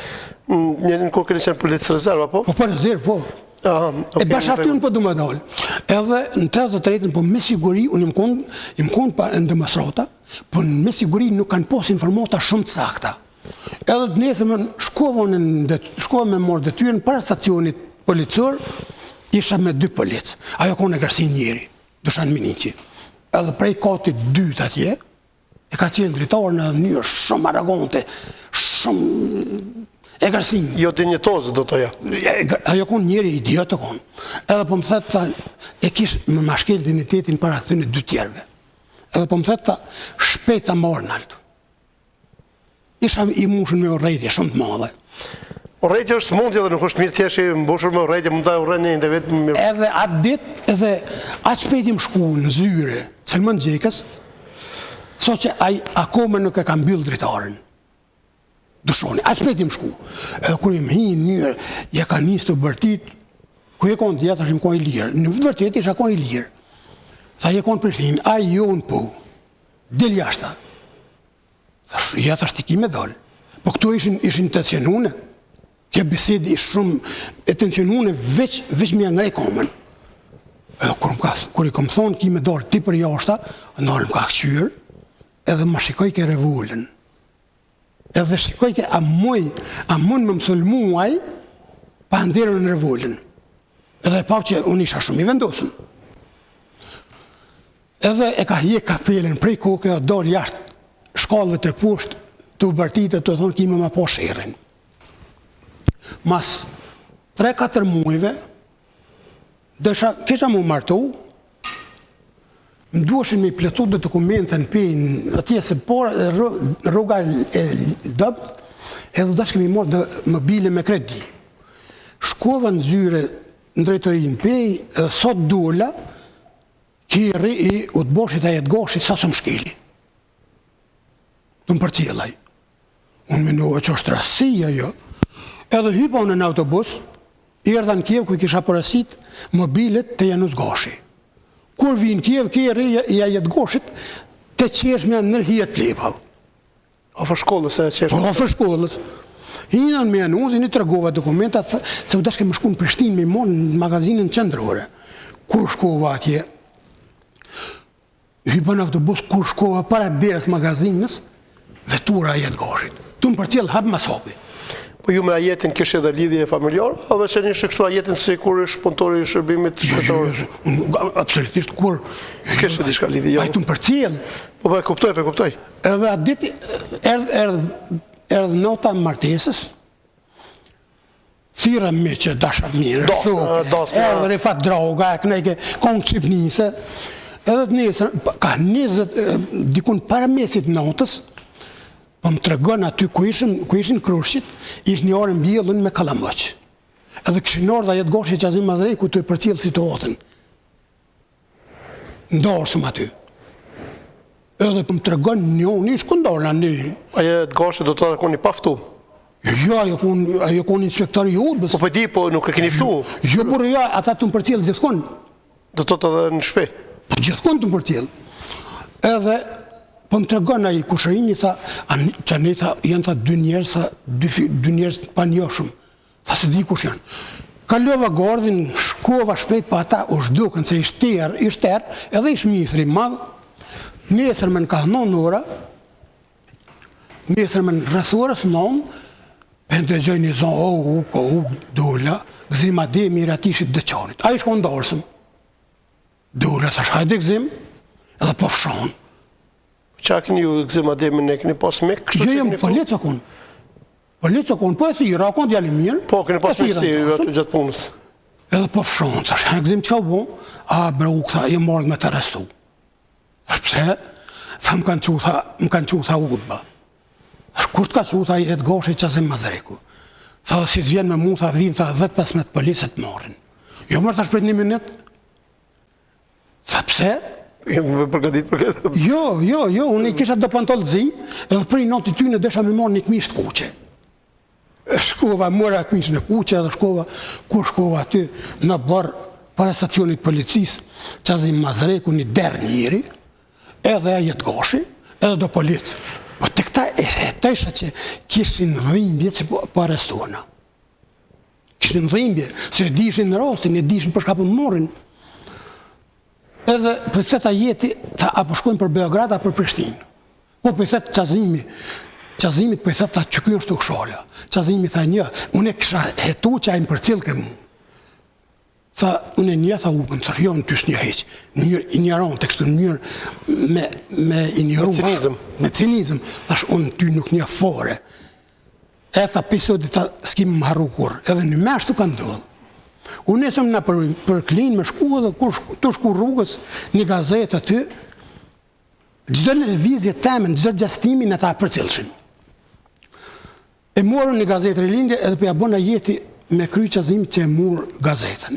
njëtën kohë këni qenë policë rezerva, po? Po për rezervë, po. E bashkë aty unë po du me dalë. Edhe në 83-ën, po me siguri, unë im konë në demonstrata, po me siguri nuk kanë posë informata shumë të sakta. Edhe të nesëmë shkova me morë detyrën para stacionit policor, isha me 2 policë. Ajo konë e gërsi njeri, Dushan Minici. Edhe prej katit 2 atje, e ka qelë dritarë në njërë shumë aragonte, shumë e gërsi një. Jo dinjetozë do të ja. Ajo konë njeri idiot të konë. Edhe po më thëtë, e kishë me mashkel dignitetin para thënë 2 tjerve. Edhe po më thëtë, shpeta marë në altë. Isha i mushën me orrejtje shumë të madhe. Orrejtje është mundje dhe nuk është mirë thjesht mbushur me orrejtje, mund ta urreni edhe vetë mirë. Edhe atë ditë, edhe atë shpejt im shku në zyre, Selman Gjekës, so që ai akome nuk e ka mbyll dritaren. Dushoni, atë shpejt im shku. Edhe kur im hinë njërë, ja ka nisë të bërtit, ku e konë tjetë është im konë i lirë. Në vërtet isha konë i lirë. Tha je konë Prishtinë, a jonë po, del jashta. Ja të shtiki me dalë. Po këtu ishin tensionune. Kja bisedi shumë e tensionune veç me ngrej komen. Kur i kom thonë ki me dalë ti për jashta, nalë më ka këqyrë, edhe më shikoj ke revullën. Edhe shikoj ke a mund me mësullmuaj pa ndherën në revullën. Edhe e pavë që unë isha shumë i vendosën. Edhe e ka hje kapelen prej koke, dalë jashtë shkallëve të poshtë të bërtitë të thonë kime ma po shërin. Mas 3-4 muajve, kisha mu martu, më dueshin me i pletu dhe dokumentën për atje se por rruga e dëpt, edhe dashke mi morë dhe mobile me kredi. Shkova në zyre në drejtërin për, sot dola, kiri i u të boshit a jetë goshit sa së më shkeli. Të më përcjelaj. Unë minova që është rasia jo. Edhe hypa unë në autobus, i erdha në Kiev ku i kisha përësit mobilet të Janus Gashi. Kur vinë Kiev, kjeri i ajet Gashit, të qeshme në nërhijet plepav. Ofër shkollës e qeshme? Po, ofër shkollës. Hinën me anuzin, i të regova dokumentat, se u dashke më shku në Prishtinë me morë në magazinën qendrore. Kur shkova atje, hypa në autobus, kur shkova para derës magazinës, vetura ajet Gashit. Tu më përcjell hap mas hapi. Po ju me ajetin kishë edhe lidhje familjar, a veç e një shkështu ajetin si kur është punëtori i shërbimit shpëtorë? Absolutisht kur. S'kishë diçka lidhje, jo? A i të më përcjell. Po e kuptoj. Edhe atë ditë erdhë nota martesës, Thira me që dashar mirë, Dasmë. erdhe rifat droga, e kënejke kongë qipnise, edhe të nesër, ka 20, dikun para mesit natës, po më tregon aty ku ishin Krushit, ishë një orë mbjellun me kalamëq. Edhe këshin orë dhe jetë goshi Qazim Mazreku të për cilë situatën. Ndorsëm aty. Edhe po më tregon një shku ndorë në një. Aje të gashtë do të të koni paftu. Jo, ajo kon inspektori i urbës. Po për di, po nuk e keni ftu. Jo, por jo, ata të më për cilë gjithkon. Do të edhe në shpe. Po gjithkon të më për cilë. Edhe, po më tregon ai kushërinji, tha, që ne tha, janë tha dy njerëz pa njohshëm. Tha se di kush janë. Kalova gardhin, shkova shpejt pa ata, u zhdukën se ishte erë, edhe ish mithri madh. Nesër më në ka 9 ora, nesër më në rreth orës 9, dëgjoj një zonë, dola, gëzim ade mirë atishit dëqanit. A i shko ndarësëm. Dola, thash, hajde gëzim, edhe po fshanë. Qa këni ju gëzim ade me ne këni pas me kështu Jo, po lecë akon. Po lecë akon, po e thira, akon djali mirë. Po, këni pas me si ju aty gjatë punës. Edhe po fshanë, thash, hajde gëzim qa u bon, a bre u këtha, je marrë me të arrestu. Thash, pse? Tha, më kanë qu, tha udba. Kur të ka që u tha jetë goshi Qazim Mazreku. Tha dhe si zvjen me mu, tha vinë, tha 10-15 poliset marrin. Jo mërë thash për 1 minut. Tha pse? Jemi përgatit për këtë. Jo, unë i kisha do pantollë zi, edhe për i noti ty në desha me marrë një këmisht kuqe. Shkova, mëra këmishën e kuqe, edhe shkova aty në barë para stacionit policis, Qazim Mazreku një derë njëri, edhe e jetë goshi, edhe do policë. Po të këta e hetësha që kishin dhimbje që po arrestuana. Kishin dhimbje, se e dishin në rastin, e dishin për shka për morin. Edhe për theta jeti, tha, apo shkojnë për Beograd, apo për Prishtinë. Po për theta Qazimit, për theta që kjo është të kshala. Qazimi tha një, unë e kisha hetu që ajmë për cilë ke mu. Tha, unë e një, tha ukën, tha, jo në tysë një heqë, i njëron të kështu njërë me i njëron. Me cinizm. Thash, unë ty nuk një fore. E tha, pisodi, tha, s'kim më harru kur, edhe në meshtu ka ndodhë. Unë esëm në për klinë me shku, edhe të shku rrugës, një gazetë aty, gjdo në vizje temen, gjdo gjastimin e ta për cilëshin. E morën një gazetë Rilindje, edhe për jabona jeti me kry Qazimit që e murë gazetën.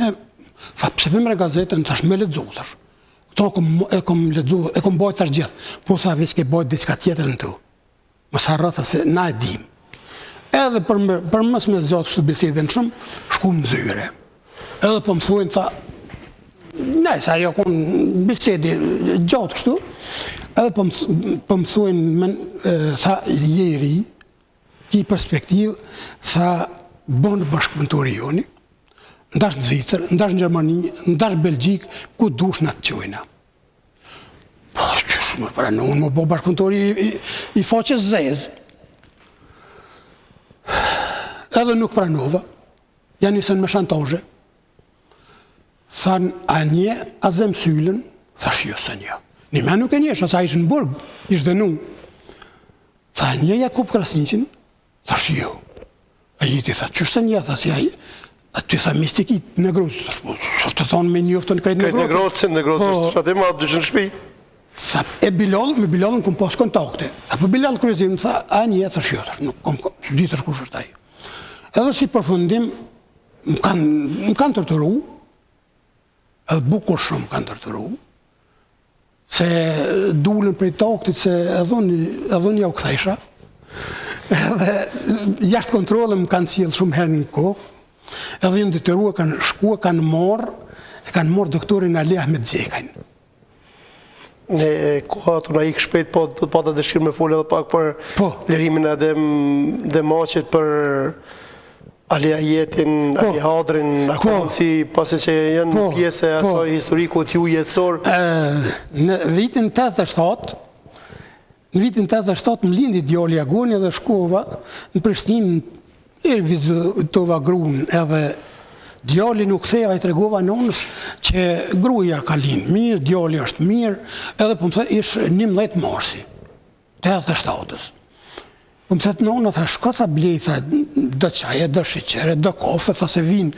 Tha, pse për mre gazetën, thash, me ledzu, thash. Këto e kom ledzu, e kom bojt thash gjithë. Po tha, veç ke bojt diçka tjetër në tu. Mos harrota se na e dim. Edhe për mës me zot shtu bisedën shumë, shku më zyre. Edhe po më thuajnë, tha, sa jo kon bisedi gjatë kështu, edhe po më thuajnë, tha, jeri, ki perspektivë, tha, bënë bashkëpuntori joni, ndash në Zvitër, ndash në Gjermani, ndash Belgjik, ku dush në të qojna. Po, që shumë, pra në unë më bo bashkëpuntori i faqës zezë. Edhe nuk pranova, janë nisën me shantaje. Thanë, a nje, a zem syllën? Thash, jo, se një. Një me nuk e njesh, asa ishë në burg, ishë dënu. Tha, nje Jakub Krasniqin? Thash, jo. A jeti, tha, qërse një, tha, si aty, tha, mistikit në grotës, tha, së të thonë me njoftën krejt në grotës. Në grotës, shatë e ma dy që në shpi. Tha, me Bilalën këm pas kontakte. Tha, për Bilal Kryzim, tha, a një, tha, shjo, tha, nuk kom, di të shkush është taj. Edhe si përfundim, më kanë tërtëru, edhe bukur shumë më kanë tërtëru, se dulën prej taktit, se edhe një u këthejsha, edhe jashtë kontrole më kanë cilë shumë herë në kokë, edhe në detyru e kanë shkua, kanë morë doktorin Ali Ahmed Gjekajnë. Në kohë na ikë shpejt, po të dëshirë me folë edhe pak për lirimin e demaqit për Ali Ajetin, Ali Hadrin, si pasi që janë pjesë e asaj historiku të ju jetësor. Në vitin 87, më lindi djali Agoni dhe shkova në Prishtinë, e vizitova gruan edhe djali nuk theva i tregova nonës që gruaja ka lind mirë, djali është mirë, edhe po më thë ishë 11 marsi, 87-ës. Po më thëtë nona, tha shko, tha blej, tha do qaje, do sheqere, do kafe, tha se vinë,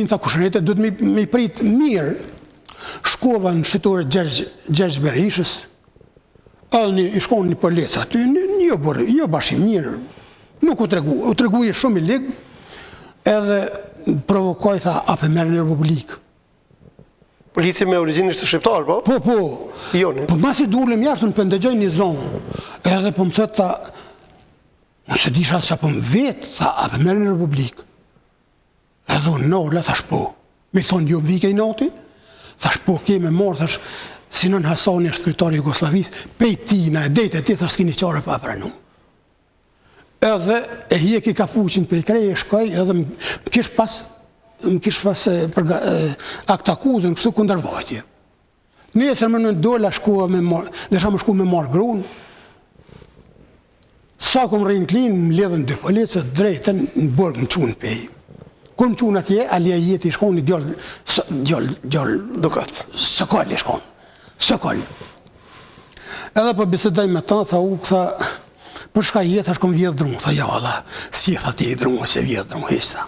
tha kushenete, do të mi prit mirë. Shkova në shqitore Gjergj Berishës, edhe i shkon një polic aty, një bashim mirë, nuk u tregu i shumë i ligë, edhe provokoj, tha, ape merë në Republikë. Polici me origjinisht të shqiptar, po? Po. Joni. Po masi d'ulem jashtë, në pëndëgjoj një zonë, edhe po më thëtë, tha, nëse disha që po më vetë, tha, ape merë në Republikë. Edhe unë nële, thash po. Mi thonë, jo vike i noti, thash po, keme morë, thash, Sinon Hasani është kryetari i Jugosllavisë, pejtina e dejtë e ti, thash s'kini qare pa pranu. Edhe e hjeki kapuqin për i kreje, shkoj, edhe më kish pas akta akuzën, kështu kundërvajtje. Nesër më në dola shkua me marë, desha më shku me marë grunë. Sa kom rrinë klinë, më ledhen dy policët, drejten në borgë më qunë pej. Kur më qunë atje, alija jeti i shkoni djallë Dukat. Sëkall i shkoni. Sëkall. Edhe për bisedaj me ta, tha u, tha, për shka jetë, tha shkom vjetë drumë, tha ja, dha, si tha ti i drumë, që vjetë drumë, hista.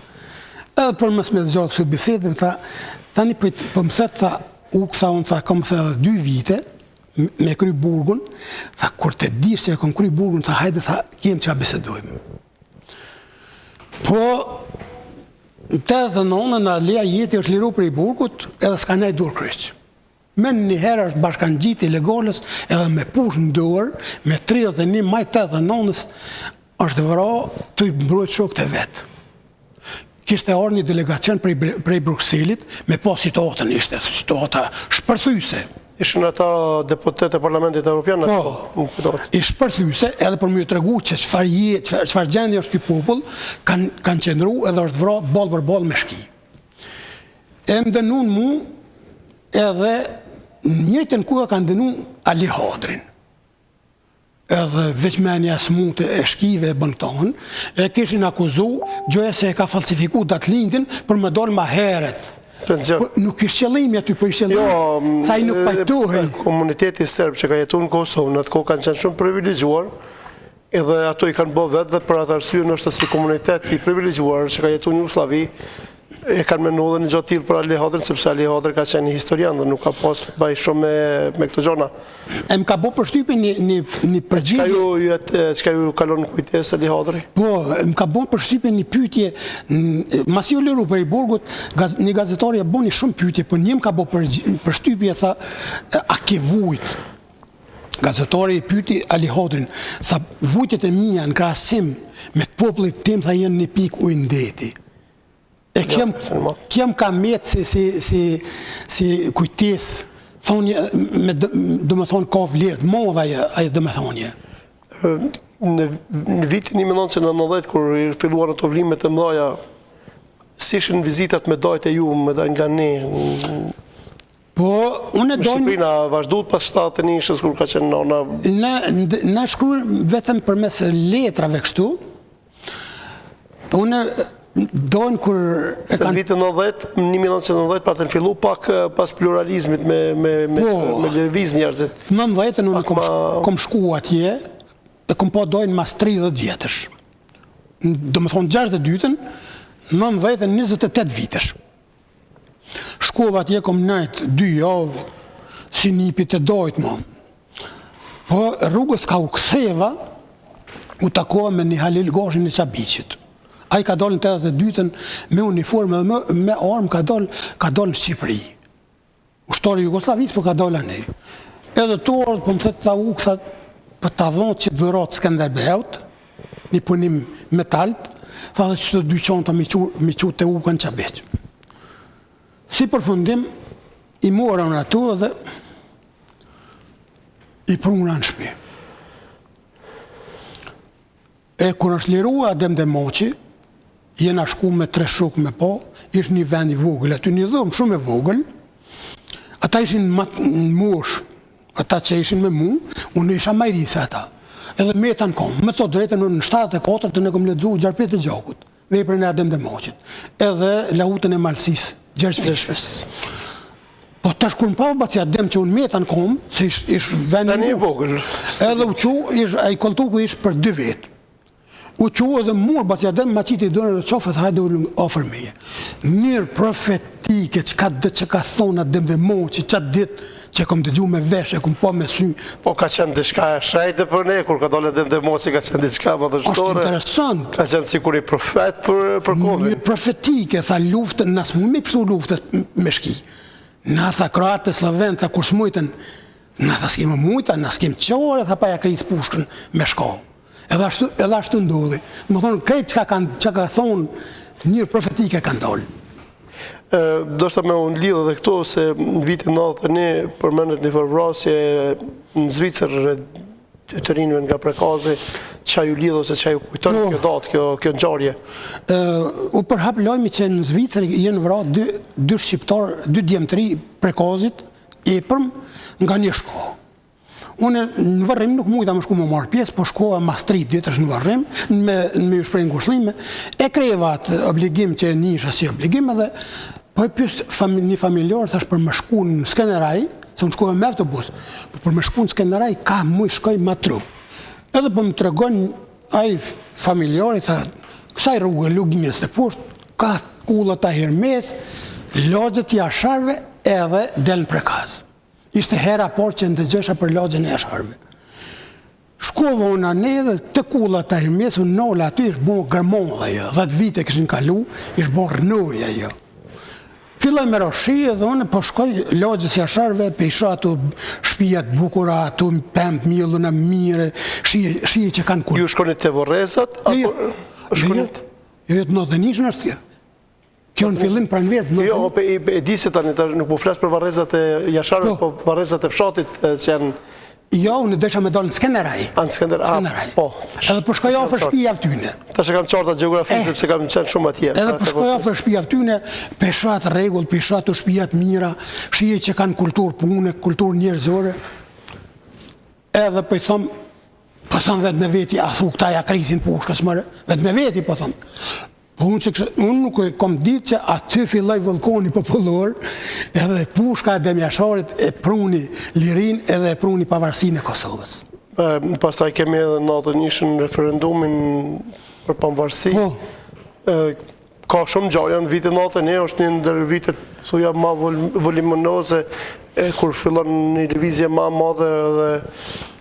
Edhe për mësë me zgjatë shumë bisedin, tha, tani për më thëtë, tha, u, tha, unë, tha, kom thë 2 vite, me kry burgun, tha, kur të dish që e kom kry burgun, tha, hajde, tha, kem që a bisedojmë. Po, në 89 në leja jeti është liru për i burgut, edhe s'ka nej dur kryq. Men një herë është bashkan gjitë i legalës, edhe me push në dorë, me 31 maj 89 është vëra të i mbrojt shok të vetë. Kishte arë një delegacion prej Brukselit, me po situatën ishte, situata shpërthyse. Ishën ata deputet e Parlamentit Evropian? Po, i shpërthyse, edhe për më ju tregu që çfarë gjendje është ky popull, kanë qëndru edhe është vra ball për ball me shki. E më dënun mu, edhe njëjtën kuja kanë dënu Ali Hadrin. Edhe veçmenja smute e shkive e bëntonë, e kishin akuzu, gjoja se e ka falsifiku datë lindin për më dorë ma heret. Nuk ishtë qëllimi aty, për ishtë qëllimi, sa i nuk pajtohej. Komuniteti serb që ka jetu në Kosovë, në atë kohë kanë qenë shumë privilegjuar, edhe ato i kanë bo vetë dhe për atë arsye nështë si komunitet i privilegjuar që ka jetu në Jugoslavi, e kanë menu dhe një gjatë tillë për Ali Hadrin, sepse Ali Hadri ka qenë një historian dhe nuk ka pas baj shumë me këtë gjona. E më ka bo përshtypje një përgjigje. Qka ju kalon në kujtes Ali Hadri? Po, më ka bo përshtypje një pyetje, masi u liru për i burgut, një gazetari e bo një shumë pyetje, për një më ka bo përshtypje, tha, a ke vujt? Gazetari i pyti Ali Hadrin, tha, vujtjet e mija në krasim me të popullit tim, tha, jenë një pik ujnë ndeti. E kem ka metë si kujtes, do me thonë ka vlerët, modha ajo do me thonë. Në vitin 1990, kur filluar në të vlimet e mdoja, si ishën vizitat me dojt e ju, me dojt nga ne? Po, unë e dojnë... Shqipërina vazhdut pas 71-shës, kur ka qenë nona... Na shkruaj vetëm për mes letrave kështu, unë dojnë kur... Se në vitin 1990, pa të në fillu pak pas pluralizmit me lëviz njerëzit. Në 90-ën unë kom shku atje, e kom po dojnë mas 30 vjetësh. Do me thonë 62-ën, në 90-ën 28 vitesh. Shkova atje kom najtë 2 javë, si nipit e dojtë mo. Po rrugës ka u ktheva, u takova me një Halil Goshin e Qabicit. A i ka dalë në 82-ën me uniforme dhe me armë ka dalë në Shqipëri. Ushtari Jugoslavisë, për ka dalë anë. Edhe të orët, për më thëtë ta u këthat, për ta dhonë që dhëratë Skanderbeut, një punim metalt, tha dhe që të dy qanta mi qu të u kanë Qabeq. Si përfundim, i mora në ato dhe i pruna në shpi. E kur është lirua Adem Demoqi, jena shku me 3 shok me po, ishtë një vend i vogël, aty një dhëmë shumë e vogël, ata ishin në mosh, ata që ishin me mu, unë isha majrithe ata, edhe me ta në kom, me të drejten në 74 të ne kom ledzu Gjarpet e Gjakut, veprën e Adem Demoqit, edhe lahutën e Malsis, Gjergj Feshpes. Po tash kur më pa baci Adem që unë me ta në kom, se ishtë vend i vogël, edhe u qu, a i koltuku ishtë për 2 vetë. U quo edhe mur, bat ja dem ma qiti dërën e qofë, dhe hajde u ofër meje. Njërë profetike, që ka dhe që ka thona dem dhe mo, që qatë ditë, që kom të gju me vesh, e kom po me sy. Po ka qenë diçka e shrejtë për ne, kur ka dole dem dhe mo, që ka qenë diçka më Është dështore. interesant. Ka qenë si kur i profet për kohën. Një profetike, tha luftën, nësë mu me pështu luftës me shki. Na tha Kroatë, Slovenë, tha kur s'mujtën, na tha s'kemë mujta, na s'kemë qore, tha pa ja krisë pushkën me shko. Edhe ashtu ndodhi. Më thonë, krejtë që ka thonë, një profetike kanë dollë. Do shta me unë lidhë dhe këto, se në vitin 91 përmendet një përvrasje në Zvicër të rinjëve nga Prekazi, që ju lidhë ose që ju kujton kjo datë, kjo ngjarje. U përhap lojmi që në Zvicër jenë vra dy shqiptarë, dy djemëtri Prekazit, epërm nga një shko. Unë në Varrim nuk mujta më shku më marrë pjesë, po shkova mas 3 ditësh në Varrim, me ju shprejnë ngushëllime, e kreva atë obligim që nisha si obligim edhe, po e pysë një familjarë, thash për më shku në Skeneraj, se unë shkova me autobus, po për më shku në Skeneraj, ka mu shkoj ma trup. Edhe po më tregon ai familjari, tha, kësaj rrugë luginjes të poshtë, ka kullat a Hermes, lagjet jasharve edhe del në Prekaz. Ishte hera por që ndëgjesha për lagjën e jasharve. Shkova unë anë edhe të kullat a Hermes, unë nolla aty ishtë bo gërmon dhe jo, 10 vite këshin kalu, ishtë bo rënoja jo. Filloj me roshi edhe unë po shkoj lagjës jasharve, pe isha ato shpijat bukura, ato pëmp mjelluna mire, shije që kanë kur. Ju shkonit të Vorrezat? Jo, të Nodhenishën është kjo. Kjo në fillim pranë vetë. Jo, e di se tani, nuk po flasë për Varrezat e jasharve, po Varrezat e fshatit që janë... Jo, unë desha me dalë në Skeneraj. Në Skeneraj, po. Edhe po shkoj ofër shtëpia vtyne. Tash e kam qarta gjeografisë, sepse kam qenë shumë atje. Edhe po shkoj ofër shtëpia vtyne, peshat rregull, peshat të shtëpiat mira, shije që kanë kulturë pune, kulturë njerëzore. Edhe po i thom vetë me veti, a thu këta ja krisin pushkës mëre, vetë me veti po thom. Po unë nuk e kom ditë që aty filloj vullkoni popullor, edhe pushka e Demjasharit e pruni lirin edhe e pruni pavarësinë e Kosovës. Pastaj kemi edhe natën ishën referendumin për pavarësi. Ka shumë ngjarje në vitin 91, është një ndër vitet thuja ma voluminoze, kur fillon një lëvizje ma madhe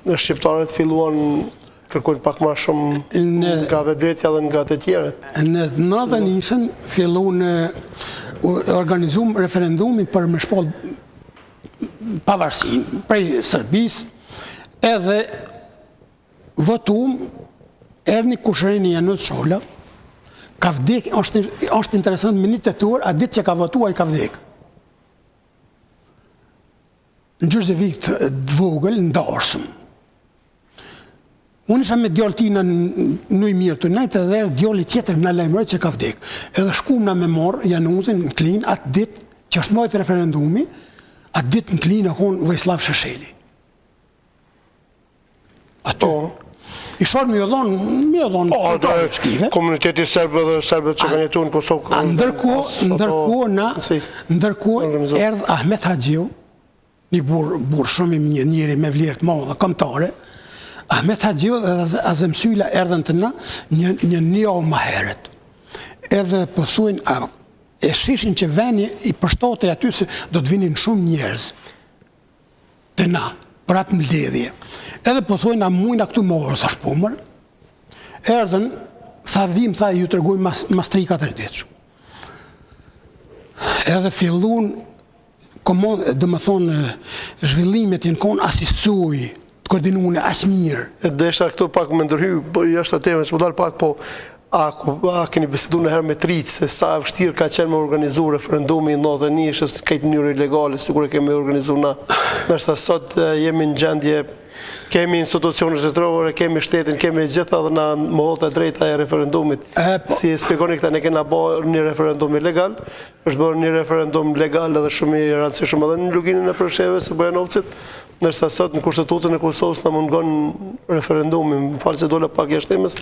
dhe shqiptarët filluan kërkojnë pak ma shumë nga vetvetja dhe nga të tjerët. Në natën ishën fillu në organizum referendumi për me shpoll pavarësin prej Sërbis, edhe votum Erni Kushërini Janus Shola, ka vdek, është interesant me një të tur, a ditë që ka votua i ka vdek. Në Gjërgjevik të dvogël, në darsëm. Unë isha me djallë tina në i mirë të najtë edhe djalli tjetër në lajmërët që ka vdek. Edhe shkum na me morë Januzin në klinë atë ditë që është majtë referendumi, atë ditë në klinë e konë Vojislav Shesheli. Ato. I shorë me jodhonë shkive. Komuniteti serbë dhe serbët që kanë jetu në Kosovë. Ndërkohë erdhë Ahmet Haxhiu, një burë shumë i mirë, njëri me vlerë të madhe, kombëtare. Ahmet Haxhiu dhe Azem Sylla erdhen të na një o ma heret. Edhe pëthuin, e shishin që veni i përshtate aty se do të vinin shumë njerëz të na, për atë mbledhje. Edhe pëthuin, a mujna këtu morë, thash pumër. Erdhen, tha vim, tha ju të regoj mas 3-4 ditë. Edhe fillun, dhe më thonë, zhvillimet jenë konë asistuj, të koordinune asë mirë. Dhe ishta këtu pak me ndërhy, jashtë të teme, që më dalë pak, po, a keni bisedu në herë me tritë, se sa vështirë ka qenë me organizu referendumi në 91, është këtë njërë ilegale, sigur e kemi organizu na. Nërsa sot jemi në gjendje, kemi institucionë shtetërore, kemi shtetin, kemi gjitha dhe na mohot e drejta e referendumit. Si e spjegoni këta, ne kena bërë një referendum ilegal, është bërë një referendum legal edhe shumë i rëndësishëm edhe në luginën e Presheve së Bojanovcit, nërsa sot në kushtetutën e Kosovës në mungon referendumi, më falë se dole pak jashtemës,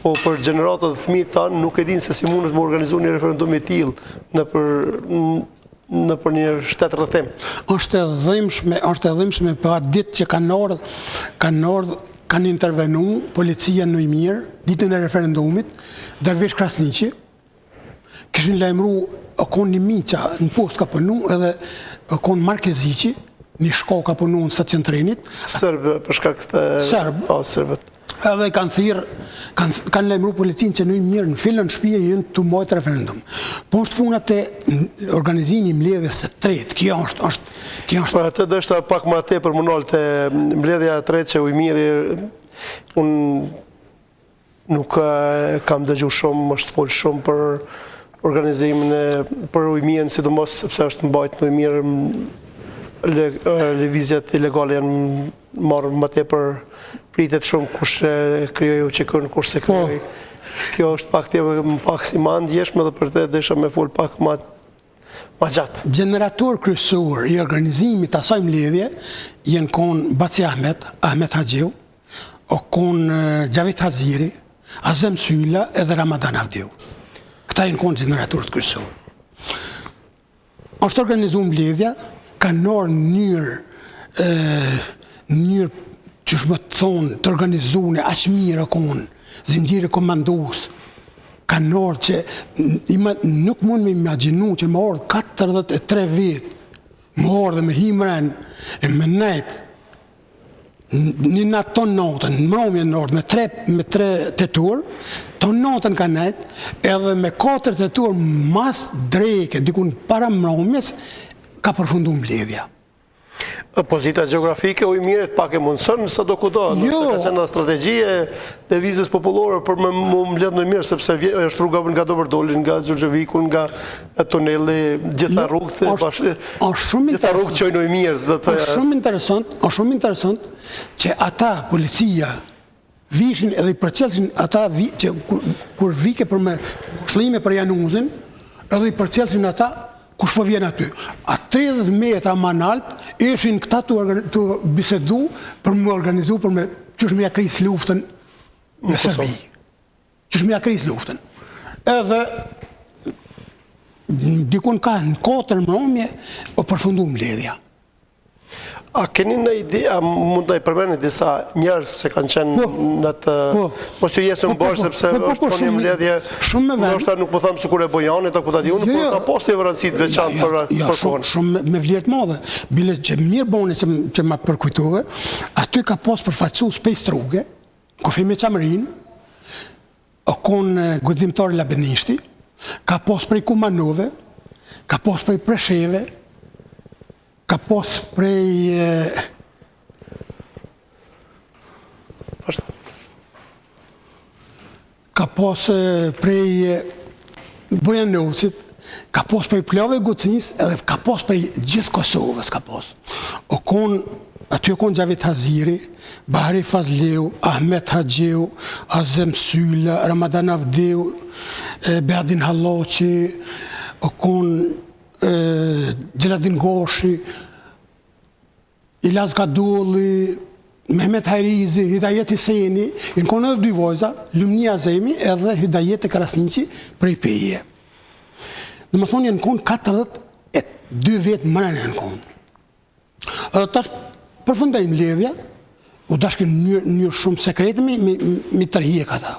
po për gjeneratët dhe thmit tanë nuk e din se si mundet më organizu një referendumi t'il në për një shtetë rrëthim. Është e dhimshme për atë ditë që kanë intervenu policia në i mirë, ditën e referendumit, Dervish Krasniqi, kishin lajmëru Okon Nimiqa në post ka punu edhe Okon Markeziqi, një shko ka punu në stacion trenit. Sërbë, për shkak të... Sërbë. Po, sërbët. Edhe kanë thirë, kanë lajmëru policinë që në mirë në filën shpije jënë të mojtë referendum. Po është punat e organizimi mbledhjes së tretë, kjo është... Po atë dështë pak ma te për mënol të mbledhja e tretë që Ujmiri, unë nuk kam dëgju shumë, është folë shumë për organizimin për Ujmirin, sidomos sepse është mbajt në Ujmir lëvizjet ilegale janë marrë më tepër pritet shumë kush krijoi UÇK-n, kush se krijoi. Kjo është pak si ma ndjeshme dhe për te desha me fol pak ma gjatë. Generator kryesor i organizimit të asaj mbledhje janë kon Baci Ahmet Haxhiu, kon Gjavit Haziri, Azem Sylla edhe Ramadan Avdiu. Këta janë kon generatorët kryesor. Është organizuar mbledhja, kanë nërë njërë që shmë të thonë të organizune aqë mirë konë, zingjire komandus, kanë nërë që nuk mund me imaginu që më orë 43 vit, më orë dhe me himren e me nejtë, një natë ton notën, në mromje në orë, me tre tetur, ton notën ka nejtë, edhe me 4 tetur mas dreke, dikun para mromjes, ka përfundu mbledhja. Pozita geografike Ujmirit pak e mundësën sa do kudo, nështë ka qenë dhe strategjie lëvizjes popullore për më mbledh në Ujmir, sepse është rruga nga Dobërdolin, nga Gjurgjevikun, nga tuneli, gjitha rrugët qojnë Ujmir. Është shumë interesant që ata, policia, vishin edhe i përcjelsin ata që kur vike për me shlime për Januzin, edhe i përcjelsin ata kush po vjen aty. A 30 metra më nalt ishin këta të bisedu për më organizu për me qësh me ja kris luftën në Serbi. Qësh me ja kris luftën. Edhe dikun ka në 4 mbrëmje o përfundu mbledhja. A keni në ide, a mund të i përmeni disa njerës që kanë qenë në të... Mos të jesë në bërë, sepse është po një mbledhje... Nështë nuk po thamë së kur e Bojanit, a ku ta di unë, por ka post të vërënësit veçantë për konë. Shumë me vlerët madhe. Bile që mirë boni që ma përkujtove, aty ka post përfaqësu Space Truge, Kofi me Qamërin, o konë gudzimtari Labenishti, ka post prej Kumanove, ka post prej Presheve, ka pos prej Bojanovcit, ka pos prej Pljove Gucnis, edhe ka pos prej gjithë Kosovës ka pos. Aty o kon Gjavit Haziri, Bahri Fazleu, Ahmet Haxhiu, Azem Sylla, Ramadan Avdiu, Beadin Halloqi, o kon Gjeladin Goshi, Ilaz Kadulli, Mehmet Hajrizi, Hidajet Hiseni, në konë edhe 2 vojza, Lumni Azemi edhe Hidajet e Krasniqi prej peje. Në më thonë në konë 42 vetë mërën në konë. Edhe tash përfundaj mbledhja, u dashkin një shumë sekrete mi tërhije këta.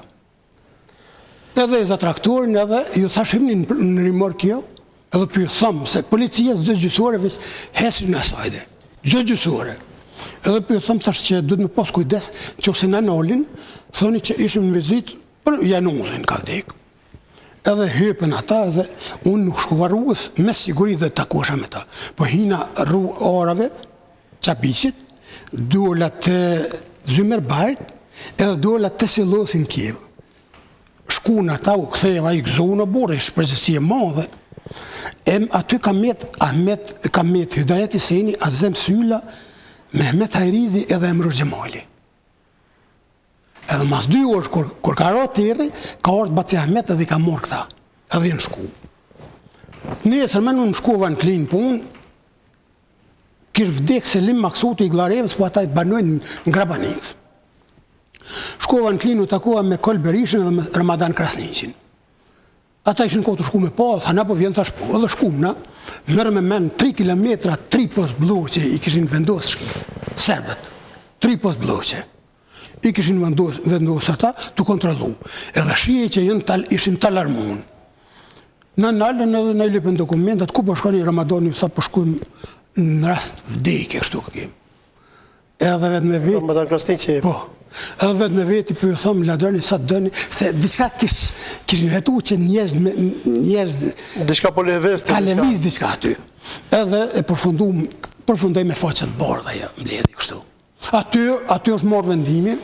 Edhe e zatraktorin edhe ju thashim në rimor kjo, edhe për ju thëmë se policia zdo gjysore vis hesin në sajde. Zdo gjysore. Edhe për ju thëmë thash që dhëtë me pas kujdes që ose në nolin, thoni që ishim në vizit për Januzin ka vdek. Edhe hypën ata edhe unë nuk shkuva rrugës me siguri dhe takosha me ta. Po hina rrugë orave, Qabiqit, dola të Zymerbart edhe dola të Silothin Kiev. Shkuna ata u ktheva i gëzohu në borë, ishë përgjësie madhe. Aty ka met Hidajet Hiseni, Azem Sylla, Mehmet Hajrizi edhe Emrur Gjemali. Edhe mas 2 orë, kur ka ra tërri, ka orët Baci Ahmet edhe i ka morë këta, edhe në shku. Nesër me në shkuva në klinë, po unë kish vdek Selim Maksuti i Glarevës, po ata i të banojnë në Grabanicë. Shkuva në klinë u takua me Kol Berishën edhe me Ramadan Krasniqin. Ata ishin kohë të shku me po, thana po vjen thash po, edhe shkumna, mërë me men 3 kilometra, 3 post bloqe i kishin vendosë serbët. 3 post bloqe. i kishin vendosur ata të kontrollu. Edhe shije që ishin të alarmuar. Në nalën edhe në lipën dokumentat, ku po shkoni Ramadani, sa po shkojmë në rast vdekje, kështu këkim. Edhe vetë me vetë... Madam Krasniqi. Po, edhe vetë me vetë, po ju thëmë, ladroni sa të dëni, se diçka kishin vetu që njerëz... Diçka po levez të ka leviz diçka aty. Edhe e përfundoj me faqet bardha, ja, mbledhi, kështu. Aty është marrë vendimi,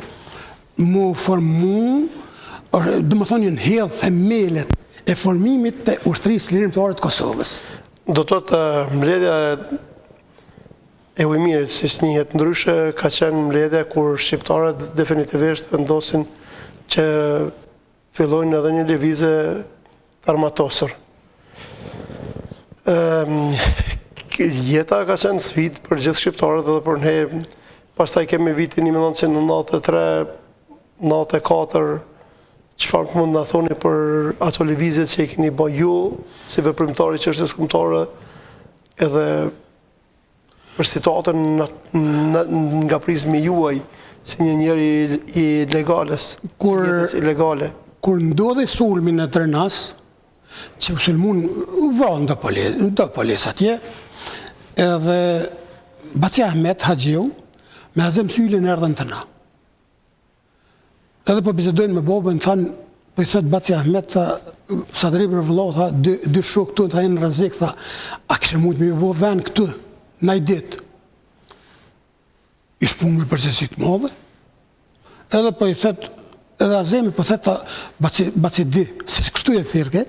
mu formu, dhe më thonë një hedhë themelet e formimit të ushtrisë lirimtare të Kosovës. Do të të mbledhja e Ujmirit, si njëhet ndryshe, ka qenë mbledhja kur shqiptarët definitivisht vendosin që fillojnë edhe një lëvizje të armatosur. Jeta ka qenë sfidë për gjithë shqiptarët edhe për ne, pastaj kemi vitin 1993, 94, çfarë mund na thoni për ato lëvizjet që i keni bërë ju, si veprimtari i çështjes kombëtare, edhe për situatën nga prizmi juaj, si një njeri i legales, jetës ilegale. Kur ndodhi sulmi në Trenas, që u sulmun vënë do polis atje, edhe Baci Ahmet Haxhiu, me Azem Sylin erdhen të na. Edhe po bisedojnë me babën, thanë, po i thëtë Baci Ahmet, tha, sa të ripër vëllo, tha, dy shok këtu, tha, jenë rrezik, tha, a kështë mund me ju bo ven këtu, na i ditë. Ishtë punë me përgjegjësi të madhe. Edhe po i thëtë, edhe Azemi po thëtë, Baci di, se kështu e thirke,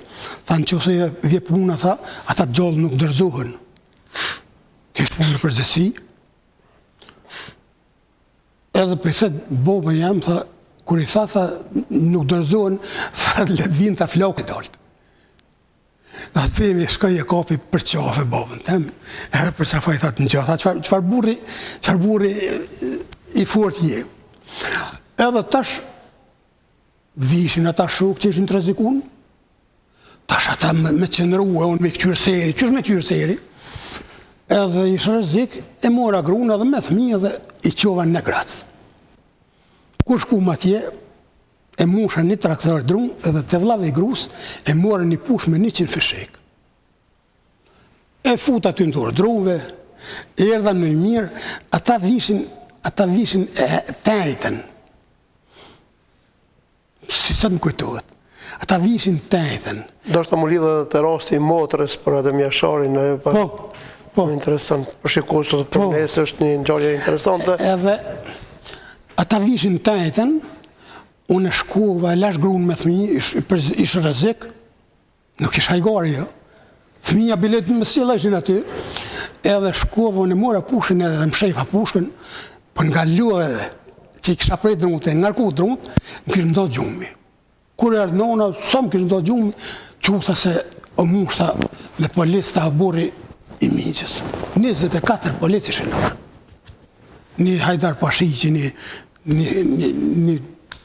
tha, në që ose vje puna, tha, ata gjallë nuk dërzohen. Kështë punë me përgjegjësi. Edhe po i thëtë, babën jam, tha, kur i tha, nuk dërzohen, tha, le të vinë, tha, flakë daltë. Dhe të themi, shkoj e kapi për qafe babën, tem, edhe për qafaj, tha, të në gjatë, tha, qëfar burri i fort je. Edhe tash, vishin ata shok që ishin të rrezikun, tash ata me qëndrua, unë me këqyrë seri, qësh me qyrë seri, edhe ishë rrezik, e mora gruna dhe me thmi dhe i qova në Gracë. Kur shkum atje, e musha një traktor drum, edhe të vllave i grus, e mora një push me 100 fishek. E fut aty në dorë drumve, erdha në mirë, ata vishin tajten. Si sa të më kujtohet. Ata vishin tajten. Do shta më lidhe dhe të rasti i motrës për atë mjasharin, Po. Interesant. Për shikusët për mes është një ngjarje interesante. Edhe ata vishin tajten, unë shkova, e lash grunë me thmi, ishë rrezik, nuk ish hajgari, jo. Thminja bilet më sila ishin aty, edhe shkova, unë e mora pushën edhe më shefa pushën, për nga lua edhe, që i kisha prej drunët e ngarku drunët, më kishë ndo gjumi. Kur e ardnona, sa më kishë ndo gjumi, që u tha se o mushta me policë të aburi i miqës. 24 policë ishin në orë. Një Hajdar Pashiqi, një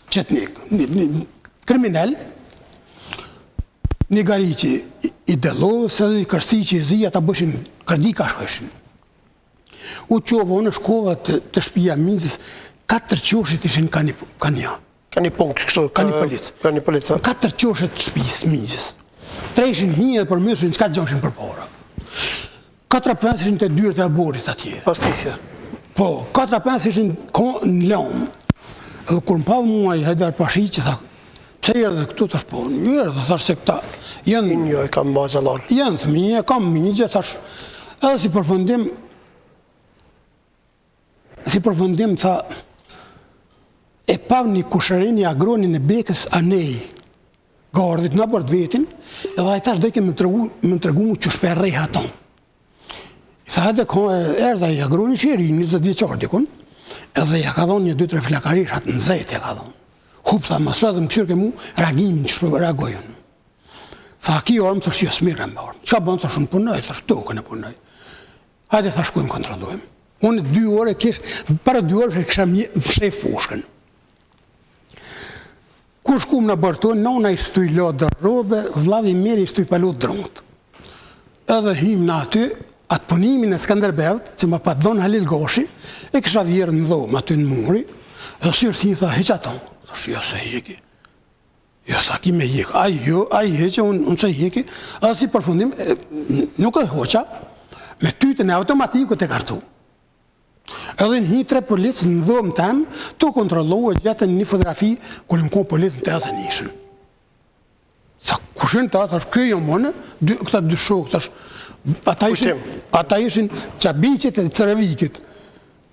qetnik, një kriminal, një Gariqi i Dellovës, edhe një Kërstiqi i Zija, ta bëshin kërdika shkëshin. U qova, unë shkova të shtëpia miqës, 4 qoshit ishin ka një. Ka një punkt, kështu, ka një policë. Ka një policë. 4 qoshit të shtëpisë miqës. 3 ishin hinje dhe për mësën, qka gjoshin për para. 4-5 ishin të dyrët e aborit atje. Pastisja. Po, 4-5 ishin në lamë. Edhe kur më pa mua i Hajdar Pashiqi, tha, pse erdhe këtu të shpo? Njërë, dhe thash se këta janë... Jo, e kam bëjë gjallar. Janë thmije, kam migje, thash, edhe si përfundim, tha, e pav një kushërin i agronin e bekës anej, gardit në bërë vetin, edhe a i tash dojke më të regu mu që shpe rejha tonë. I tha, edhe erdha i agroni që i ri, 20 vjeqar dikun, edhe ja ka dhonë një 2-3 flakarishat në zejt ja ka dhonë. Hup, tha, më shra dhe më këshirë ke mu, reagimin që shpër reagojën. Tha, ki orëm, thështë, jo smirë më orëm. Qa bënë, thështë, në punoj, thështë, tokën e punoj. Hajde, thështë, ku im kontrollojmë. Unë 2 ore para 2 ore kësha shef fushkën. Kur shkum në bërton, nona i shtuj lodë robe, vllavi meri i shtuj palot drunët. Edhe hym në aty, atë punimin e Skanderbevt, që më pa dhonë Halil Goshi, e kësha vjerë në dhomë aty në muri, Edhe si është tha, heq ato. Thash, jo se heki. Jo, tha, ki me hek. Ai heqe, unë se heki. Edhe si përfundim, nuk e hoqa, me tytën e automatikut e kartu. Edhe në 3 policë në dhomë tem, të kontrollohë e gjetën një fotografi kër më konë policën të edhe nishën. Tha, kushin ta, thash, kjo jo mëne, këta 2 shokë, thash, ata ishin qabicit e Cerevikit.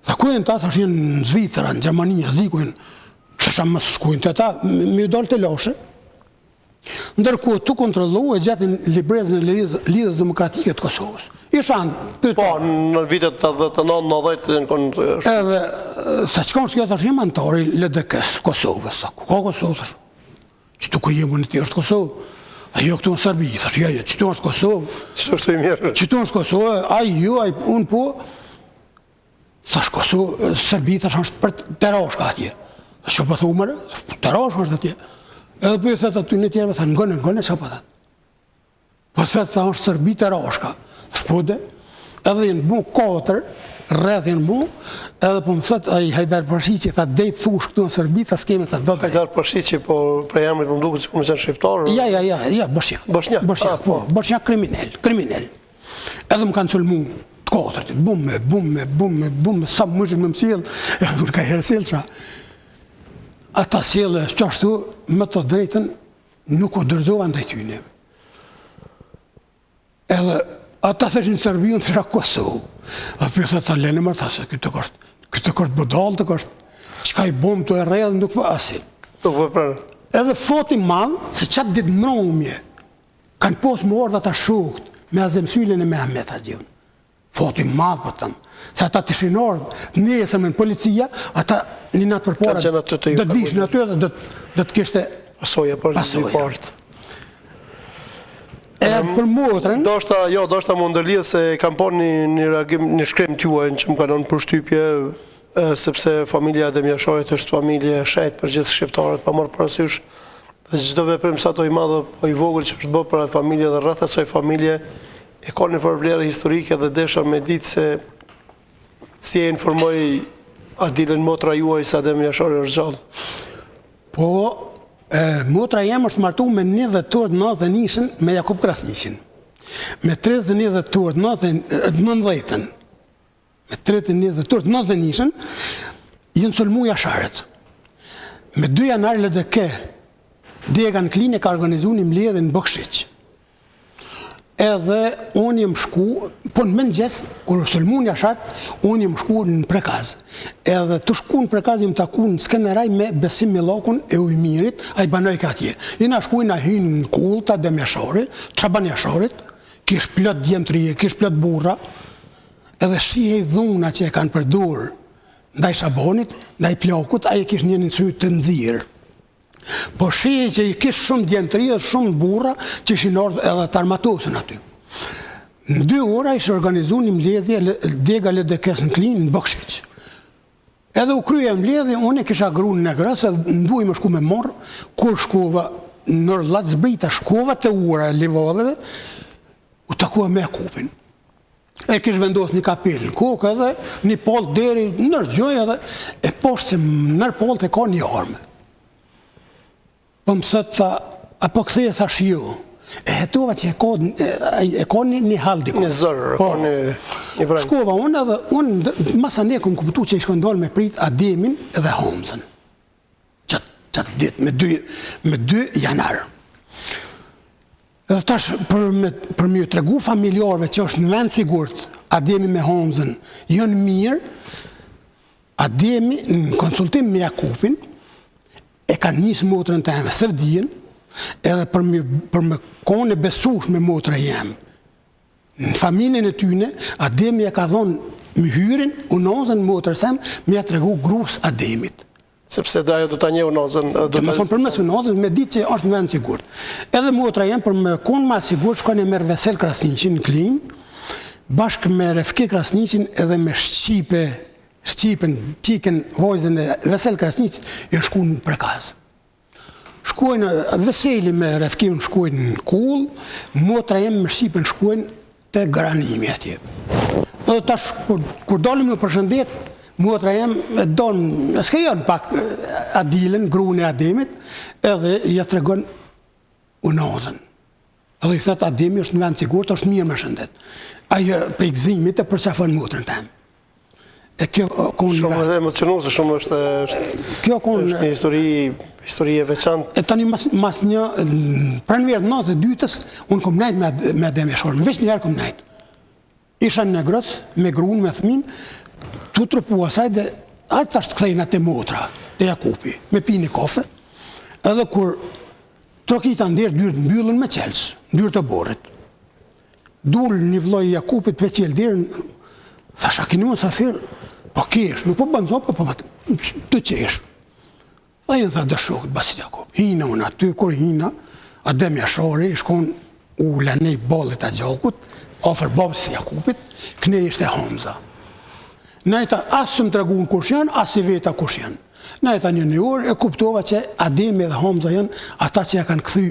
Tha, kujen ta, thash, jenë në Zvitra, në Gjermania, zdikujen, thasha më shkujnë të ta, me dollë të lashe. Ndërkohë të kontrollohë e gjetën librezën e Lidhës Demokratike të Kosovës. Ishan, po, në vitet të 89-90 në konë... Edhe, sa qëka është kjo, thash, jem antari LDK-s Kosovës, tha, ka Kosovë, thash, që të ku jemë në të është Kosovë, a jo këtu në Serbi, thash, ja, që të është Kosovë, që është të i mirë, që të është Kosovë, unë po, thash, Kosovë, Serbi, thash, është për terashka atje, thash, që për thumërë, terashka është atje, edhe për i thëtë aty në tjerëve, thash, ngënë, që për thëtë, për thëtë, thash, është Serbi terashka, shpode, edhe jenë bu 4, rreth jenë bu, edhe po më thëtë, a i Hajdar Pashiqi, tha dejtë thush këtu në Serbi, tha s'keme të do të... Hajdar Pashiqi, po prej emrit më duket që këmë qenë shqiptarë? Ja, Bosnjak. Bosnjak kriminel. Edhe më kanë cëllë mu të 4, bume, sa më mëshin më mësil, edhe nuk ka herë silë, ata sile, qashtu, më të drejten, nuk u dërzova ndaj tyne. Edhe, ata theshin Serbi, unë thesha Kosovë. Dhe për thë të lene mërë, thasë, këtë kështë bëdal të kështë, qka i bom të e redhë, nuk për asin. Edhe foti madhë, se qatë ditë mromje, kanë posë më orë ata shokët, me azemsyllin e me Ahmet Haxhiun. Foti madhë, po tëmë. Se ata të shinë orë, nesër me në policia, ata një natë për pora, dhe të vishë në aty edhe dhe të kishte pasoja. E për motrën... Do është më ndërlidhë se kam por një shkrim t'juaj që më kanon për shtypje, sepse familja Adem Jasharit është familje shajt për gjithë shqiptarët, pa marrë parasysh, dhe çdo veprim sa to i madhe po i vogël që është bërë për atë familje dhe rreth asaj familje, e ka një vlerë historike dhe desha me ditë se si e informoj Adilën motra juaj se Adem Jashari është gjallë. Po, motra jem është martu me 1 dhjetor 91 me Jakub Krasniqin. Me 31 dhjetor 19, me 31 dhjetor 91 jenë cëllmu Jasharit. Me 2 janar LDK, Degan Klin e ka organizu një mbledhje në Bëkshiq. Edhe unë jem shku, po në mëngjes, kërë sëllmun Jasharit, unë jem shku në Prekaz. Edhe të shku në Prekaz jem taku në Skeneraj me Besim Millakun e Ujmirit, a i banoj ka atje. Jena shku i na hynë në Kullta, Adem Jasharit, Çaban Jasharit, kish plot djemtrije, kish plot burra, edhe shihej dhuna që e kanë përdur ndaj Shabanit, ndaj plakut, a i kish një sy të nxirë. Po shihej që i kish shumë djemtrije, shumë burra, që ishin ardhë edhe të armatosën aty. Në 2 ora ishë organizu një mbledhje Dega LDK-s në Klinë në Bëkshiq. Edhe u kryja mbledhje, unë e kisha gru në Negrës, edhe nduj më shku me morë, kur shkova në Llacbrita, shkova të ura e Livadheve, u takua me Jakubin. E kish vendos një kapel në kokë edhe, një pol deri nërgjoj edhe, e poshtë se nër pol të ka një armë. Po më thëtë, apo këtheje thash jo, e hetova që e ka një haldi. Një zërë, ka një brajnë. Shkova unë edhe, unë masa ne këmë kuptu që i shkëndol me prit Ademin edhe Hamzën. Qatë ditë, me 2 janarë. Edhe tash, për mjë tregu familjarve që është në vend sigurt, Ademi me Hamzën, jënë mirë, Ademi në konsultim me Jakubin, e ka njësë motrën të eme Sevdijin, edhe për me kone besush me motrë jem. Në familjen e tyne, Ademi e ka dhonë më hyrin, unazën motrës em, me e tregu grus Ademit. Sepse da jo do të një unazën... Të me thonë për mes unazën, me ditë që është në vend sigurt. Edhe motra jem, për me konë ma sigurt, shkone me Vesel Krasniqin në Klinë, bashkë me Refke Krasniqin edhe me Shqipen, tiken vojzën e Vesel Krasniqin, e shku në Prekaz. Shkuajnë, Veseli me Refkim shkuajnë në Kull, motra jem me Shqipen shkuajnë të Granimi atje. Edhe tash, kur dalim në përshëndet, Motra jem s'ka janë pak Adilën, gruën e Ademit, edhe ja tregon unazën. Edhe i thot Ademi është në vend sigurt, është mirë me shëndet. Ajo për gëzimit e përqafon motrën tem. E kjo konë Shumë edhe emocionuese, shumë është kjo konë një histori e veçantë. E tani mas një pranverë 92-ës, unë kom nejt me Ademi Shorën, veç një herë kom nejt. Isha në Negroc, me gruën, me thmin, tu trupu asaj dhe atë thasht kthejnë atë motra, të Jakupi, me pi një kafe, edhe kur trokita ndirë dyrët mbyllën me qelës, dyrët e borët. Dull një vlloj Jakupit për qelë dirën, thash, a keni musafir? Po kesh, nuk po bënë zopë, po të qesh. Tha jenë tha dëshokët, Basit Jakup. Hina unë aty, kur hina, Ademi Shori, shkon u lanej ballet a gjakut, ofër babës Jakupit, këne ishte Hamza. Najta asë më tregun kush janë, asë i veta kush janë. Najta një orë e kuptova që Ademi dhe Hamza janë ata që ja kanë kthy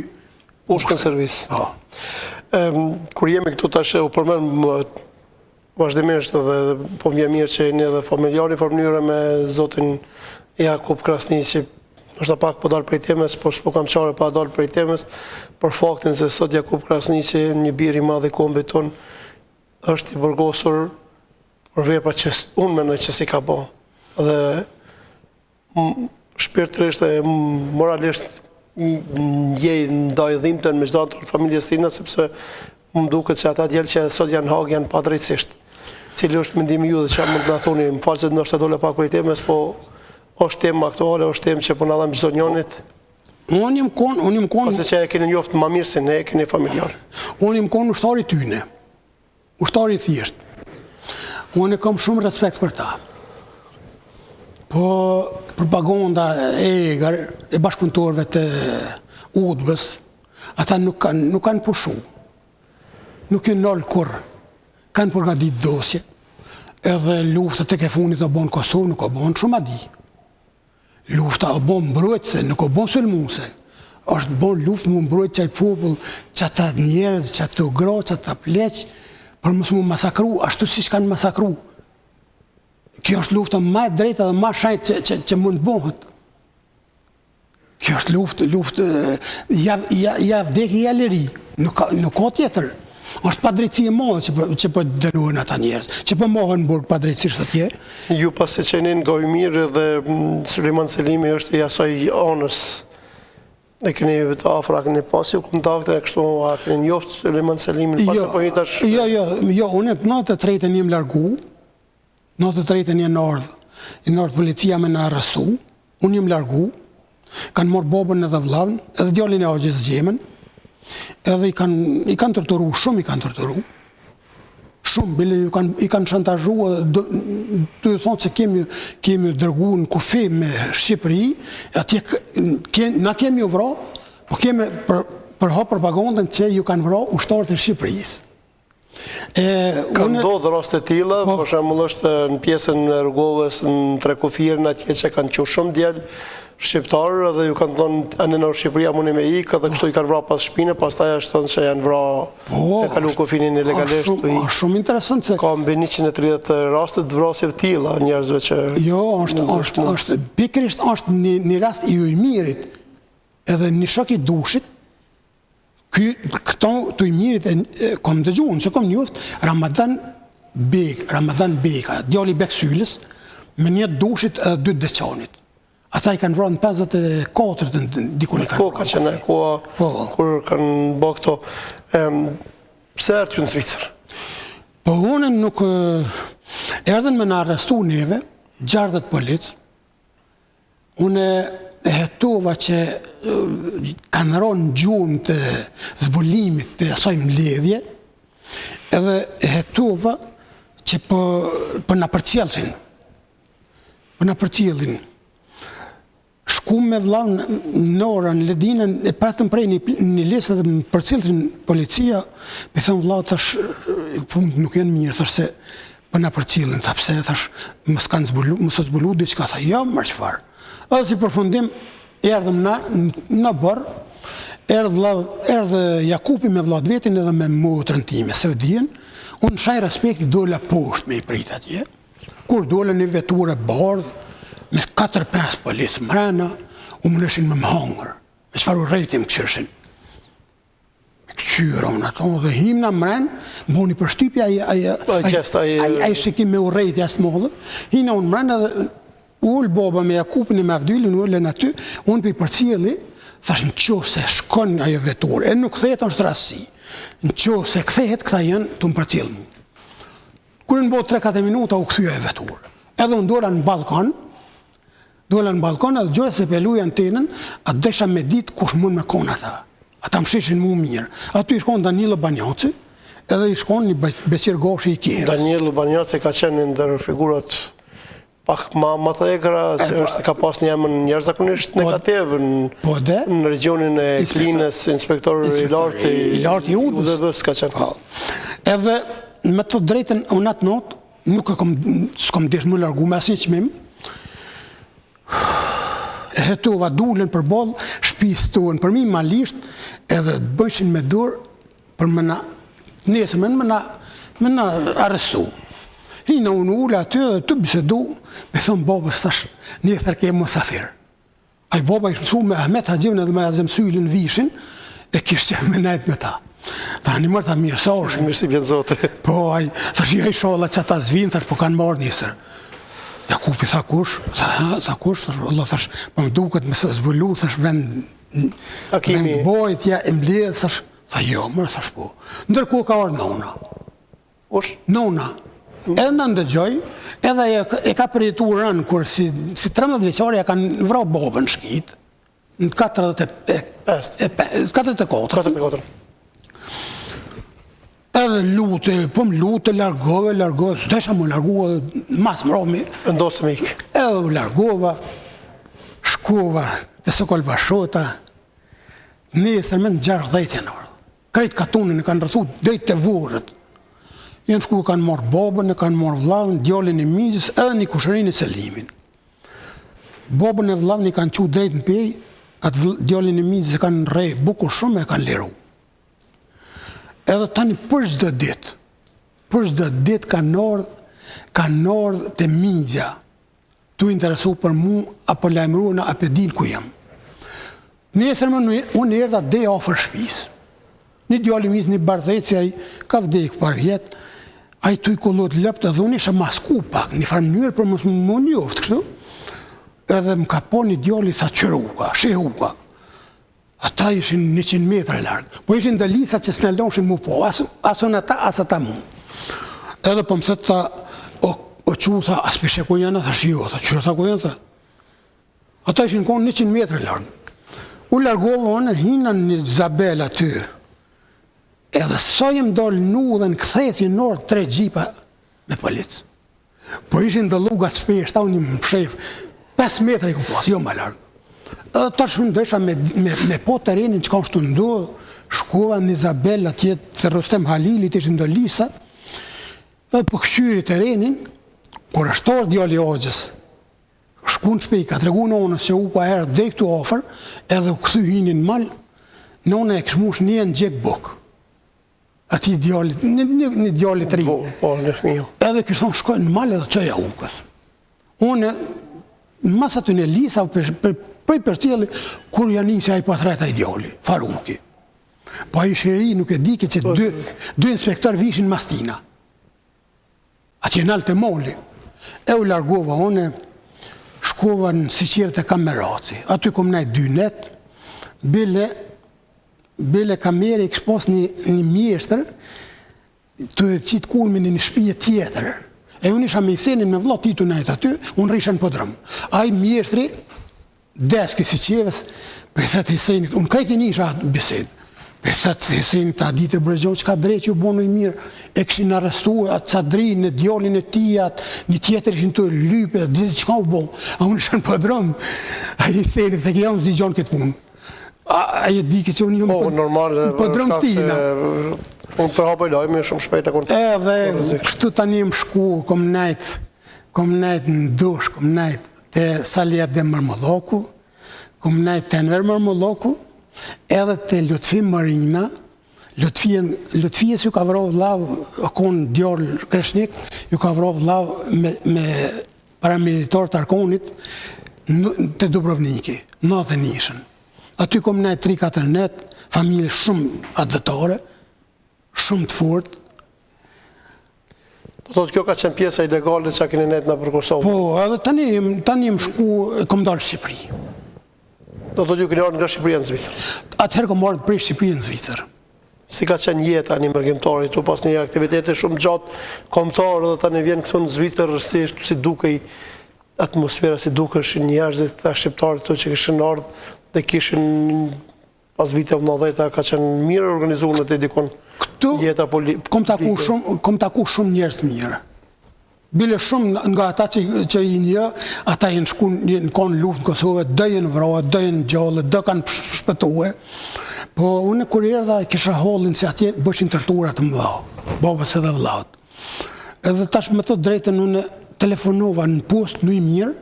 Pushkën servis. Po. Kur jemi këtu tash u përmend vazhdimisht dhe po më vjen mirë që jeni edhe familjari në mënyrë me zotin Jakub Krasni që është pak po dal prej temës, po s'po kam çare pa dal prej temës për faktin se sot Jakub Krasni që një bir i madh i kombit ton është i burgosur për vepra që unë mendoj që si ka bë. Dhe shpirtërisht e moralisht ndjej ndaj dhimbten me çdo të familjes tina sepse më duket se ata djelë që sot janë hag janë padrejtësisht. Cili është mendimi ju dhe çfarë mund të na thoni? Më falë se ndoshta dole pak prej temës, po është temë aktuale, është temë që po na dhem çdo njonit. Unë jam kon Ose që e keni njoftë më mirë se ne, e keni familjar. Unë jam kon ushtari tyne. Ushtari thjesht. Unë kam shumë respekt për ta. Po propaganda e bashkëpunëtorëve të UDB-s, ata nuk kanë pushu. Nuk e nol kur. Kanë përgatit dosje. Edhe lufta tek e fundit o bon Kosovë, nuk o bon shumë adi. Lufta o bon mbrojtëse, nuk o bon sulmuese. Është bon luftë më mbrojtë qaj popull, që ata njerëz, që ata gra, që ata pleq, për mësë mu masakru, ashtu si kanë masakru. Kjo është lufta ma drejta dhe ma shajt që mund bëhet. Kjo është luftë, ja vdekje ja liri, nuk ka tjetër. Është pa drejtësi e madhe që po dënohen ata njerëz, që po mohen burg pa drejtësisht atje. Ju pasi që jeni nga Ymiri dhe Sulejman Selimi është i asaj anës. E keni të afra, keni pasi kontakte, kështu a keni njoftë Sulejman Selimin, pasi po jetash... Jo, unë e 93-ën jem largu, 93-ën jem në ardhë policia me në arrestu, unë jem largu, kanë morë babën edhe vllajën, edhe djalin e Agjës Gjemen, edhe i kanë torturu, shumë i kanë torturu, shumë, bile i kanë shantazhu, të thonë se kemi dërgu në kufi me Shqipëri, atje na kemi u vra, po kemi për hap propagandën që ju kanë vra ushtarët e Shqipërisë. Kanë ndodhur raste të tilla, për shembull është në pjesën e Rrugovës, në Trekufirën, atje që kanë qenë shumë djalë shqiptarë dhe ju kanë thonë anë në Shqipëria mundi me ikë dhe kështu i kanë vrarë pas shpinë, pastaj është thënë se janë vrarë e kalu kufinin ilegalisht. Është shumë interesant se ka mbi 130 raste të vrasjeve të tilla njerëzve që jo, është pikërisht është një rast i Ujmirit edhe një shok i dushit. Këto të Ujmirit kom dëgjuar, se kom njoft Ramadan Beka, djali Beksylës, me një dushit edhe 2 deçanit. Ata i kanë vrarë në 54 dikun i kanë vrarë. Ka qenë kur kanë bë këto. Pse erdhën në Zvicër? Po unë nuk erdhen me në arrestu neve, 60 polic. Unë hetova që kanë rënë gjumë të zbulimit të asaj mbledhje, edhe hetova që për në përcjellin. Për në përcjellin. Shku me vllahun në orën, ledinën, e pratëm prej një lesë dhe më përcjellin policia, me thënë vllahu tash, nuk janë mirë, thash se për në përcjellin, pse, thash, më s'kanë zbulu, më sot zbulu, diçka, tha, ja, më çfarë. Edhe si përfundim, erdhëm në bërë, erdhë Jakupi me vllaut vetin edhe me motrën time, se vdijen, unë shaj respekti dola poshtë me i prit atje, Kur dole një veturë e bardhë, me 4-5 policë mrena, u më nëshin me më hangër. Me qëfar u rejtim këshërshin. Me këqyra unë ato, dhe himna mrenë, boni për shtypja ai shikim me u rejti asë modë, hina unë mrenë edhe ullë boba me Jakupin e me Avdylin, ullën aty, unë për përcjeli, thash në qovë se shkon ajo veturë, e nuk thejet është rasi. Në qovë se këthejet, këta janë të më përcjellë mu. Kërë në botë 3-4 minuta u këthyja e veturë. Edhe unë dola në balkon, edhe gjojë se pelu antenën, atë desha me ditë kush mund me kona, tha. Ata më shishin mu mirë. Aty i shkon Danilo Banjaci, edhe i shkon një Beqir Goshi i Kjerës. Danilo Banjaci ka qenë ndër figurat pak ma të egra, se ka pas një emën njerëzakonisht negativ në regionin e Klinës, inspektor Ilarti UDV-s ka qenë. Edhe me të drejten unë atë notë, nuk s'kom desh më largu me asin qmim, e hetova dullën për bolë, shpistuën për mi malisht, edhe bëjshin me dur për më na nesëmen më na arrestu. Hina unë ullë aty dhe të bisedu, me thëmë babës thash, njëthër ke mosafir. Aj baba ishë mësu me Ahmet Hajivën edhe me Azem Sylin vishin, e kishtë që me najtë me ta. Tha një mërë, tha mirë sa është. Mirë si bjenë zote. Po, thash i shola që ata zvinë, thash po kanë marrë njësër. Jakupi tha kush, Allah thash, po më duket me së zbulu, thash vend bojtja, e mbledh, thash, tha jo, mërë, thash po. Ndërku ka orë nona. Ush? Nona. Edhe në ndëgjoj, edhe e ka përjetu rënë, kur si 13 veqare e kanë vra babën shkit, në 44. Edhe lutë, po më lutë, largove, s'desha më largova, mas më romi. Ndosë me ikë. Edhe largova, shkova, dhe Sokol Bashota, nesër me në 60 janë. Krejt katunin e kanë rëthu, dhejt të vorët. Jenë shku e kanë marrë babën, e kanë marrë vlavën, djallin e mizës, edhe një kushërin e Selimin. Babën e vlavën i kanë qu drejt në pej, atë djallin e mizës e kanë rej bukur shumë e kanë liru. Edhe tani për çdo ditë kanë ardhë të mizja, tu interesu për mu, apo lajmëruan, apo din ku jam. Nesër unë erdha dhe afër shtëpisë. Një djallin e mizë, një bardheci, ka vdekë par vjetë, a i tu i kullot lëptë edhe unë isha masku pak, një farë mënyrë për mësë më njoftë, kështu. Edhe më ka po një djalli, tha qërë uka, sheh uka. Ata ishin 100 metra largë, po ishin dhe lisa që s'neldonshin mu po, asën ata, as ata mu. Edhe po më thëtë, tha, o që tha, as pishe ku janë, tha shio, tha, qërë tha ku janë, tha. Ata ishin konë 100 metra largë. U largova unë, hina një Zabel aty. Edhe sa jem dollë nu dhe në këthesi në orë 3 gjipa me policë. Po ishin dhe lugat shpesh, ta unë më pshef, 5 metra i ku pas, jo më largë. Edhe ta shumë desha me po terenin që ka është të ndodhë, shkova në Izabel atje të Rostem Halilit, ishin dhe lisa, edhe po këqyri terenin, kur është orë djali Ogjës, shku në shpej, ka të regu në onës që u ka erë dhe këtu ofër, edhe u këthy hinin malë, në onë e këshmush një në gjek bukë. Ati djallit, një djallit ri. Edhe kështon shkoj në malë edhe qëja ukës. Unë, në mas aty në lisa, për përcjeli, kur janë njëse a i patreta i djalli, Faruki. Po a i shiri nuk e dike që dy inspektor vishin mastina. Ati e nalë të moli. E u largova, unë shkova në siqirët e Kameraci. Aty kom najt 2 net, bile kamere i këshpos një mjeshtër të qitë kulmin një shpije tjetër. E unë isha me i senin me vla titu najtë aty, unë risha në podrëm. A i mjeshtri, deski si qeves, për i thëtë i senit, unë krejti një isha bised. Për i thëtë i senit, a ditë e brëgjon që ka drejt ju bonu i mirë, e këshin arrestu, atë cadri në djallin e tijat, një tjetër ishin të lype, ditë që ka u bon. A unë isha në podrëm, a i senit, dhe kjo unë zdi këtë punë. A e di që unë jëmë për drëmtina. Unë për hapë i lojme shumë shpejt e kur të... Edhe kështu tani më shku, kom najt në dush, kom najt të Saljet dhe kom najt të Enver Marmolloku, edhe të Lutfi Marina, Lutfijes ju ka vrarë vëllau kon djalë kreshnik, ju ka vrarë vëllau me paramilitar të Arkonit të Dubrovniki, 91-shën. Aty kom ne 3-4 net, familje shumë adhetare, shumë të fortë. Do thotë kjo ka qenë pjesa ilegale që keni net në për Kosovë. Po, edhe tani më shku, kom dalë Shqipëri. Do thotë ju keni ardhur nga Shqipëria në Zvicër. Atëherë kom ardhur prej Shqipëri në Zvicër. Si ka qenë jeta një emergjentari tu pas një aktivitete shumë gjatë kombëtare dhe tani vjen këtu në Zvicër si dukej atmosfera, si dukeshin njerëzit ta shqiptarët këtu që kishin ardhur dhe kishin pas viteve 90 ka qenë mirë organizuar në të dikon jeta politike. Kom taku shumë njerëz të mirë. Bile shumë nga ata që i një, ata jenë shku në konë luft në Kosovë, dë jenë vrarë, dë jenë gjallë, dë kanë shpëtue. Po unë kur erdha kisha hollin se atje bëshin tortura të mëdha, babës edhe vëllaut. Edhe tash me thot drejtën unë telefonova në post në i mirë,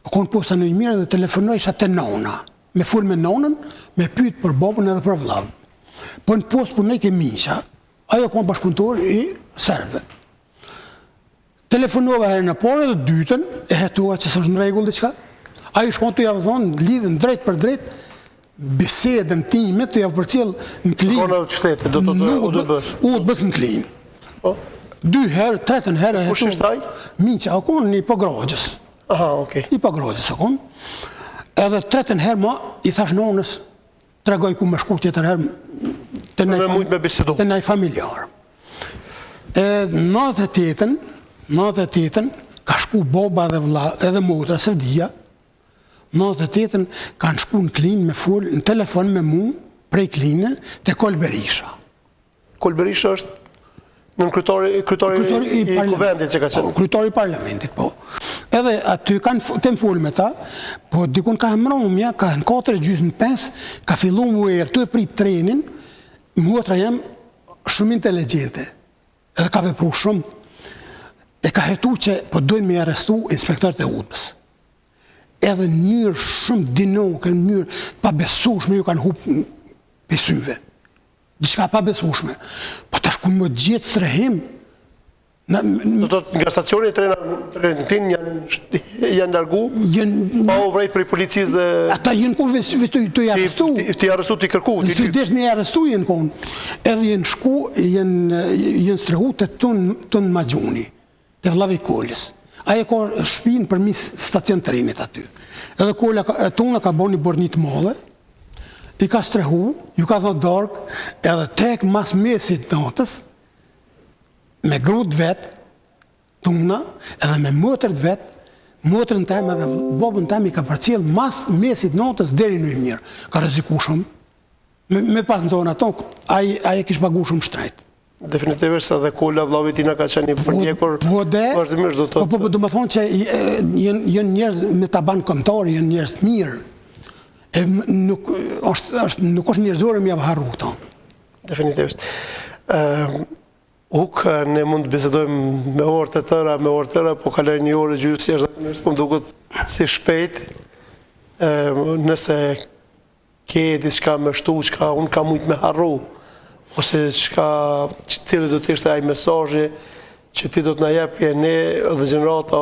konë posta në i mirë dhe telefonoj isha te nona. Me fol me nonën, me pyet për babën edhe për vëllaun. Po në post punoj ke miqa, ajo konë bashkëpunëtor i serbëve. Telefonova herën e parë dhe dytën, e hetua që s'është në rregull diçka. Ai shkon të javë thonë, lidhen drejt për drejt, bisedën time të javë përcjell në klinë. Kona të shtetit, do të bësh. U të bësh në klinë. 2 herë, 3 herë e hetua. Kush ishte ai? Miqa, a konë një pagrogjës. Aha, okej. I pagrogjës a konë. Edhe 3 herë ma, i thash nonës, tregoj ku me shku tjetër herë, të nej familjarë. 98-ën, ka shku baba edhe motra, Sëvdia, 98-ën kanë shku në klinë me full, në telefon me mu, prej klinë, të Kolberisha. Kolberisha është në kryetari i kuvendit që ka qenë. Kryetari i parlamentit, po. Edhe aty kanë full me ta, po dikun ka mromja, ka në 4:45, ka fillu mu e ertu e prit trenin, motra jam shumë inteligjente, edhe ka vepru shumë, e ka hetu që po dojnë me arrestu inspektorët e udhës. Edhe në mënyrë shumë dinoke, në mënyrë pa besueshme ju kanë hupë pisyve. Diçka pa besueshme. Po tash ku më gjetë strehim. Do të nga stacioni trenin janë largu, pa u vrejt prej policisë dhe... Ata jenë ku të i arrestu. Të i arrestu, të i kërku. Si desh me i arrestu jenë konë. Edhe jenë shku, jenë strehu të tënë Magjuni, të Vllavi Kollës. Aje ka shpinë për mis stacion trenit aty. Edhe Kolla tonë ka bo një bornit madhe, i ka strehu, ju ka thot dark, edhe tek mas mesit natës, me grut vetë, tuna, edhe me mëtërt vetë, mëtërën tem edhe babën tem i ka përcjell mas mesit natës deri në i mirë. Ka rreziku shumë. Me pas në zonë ato, aje kish pagu shumë shtrejt. Definitivisht edhe Kolla vllavit tina ka qenë një përpjekur vazhdimisht do të thotë. Po do të thonë që jenë njerëz me taban kombëtar, jenë njerëz të mirë. Nuk është njerëzore më javë harru këta. Definitivisht. Ne mund të bisedojmë me orë të tëra, po kaloj një orë gjysë, jashtëzakonisht po më duket si shpejt. Nëse ke diçka më shtu, çka unë kam mujt me harru, ose cili do të ishte ai mesazhi që ti do të na japje ne dhe gjenerata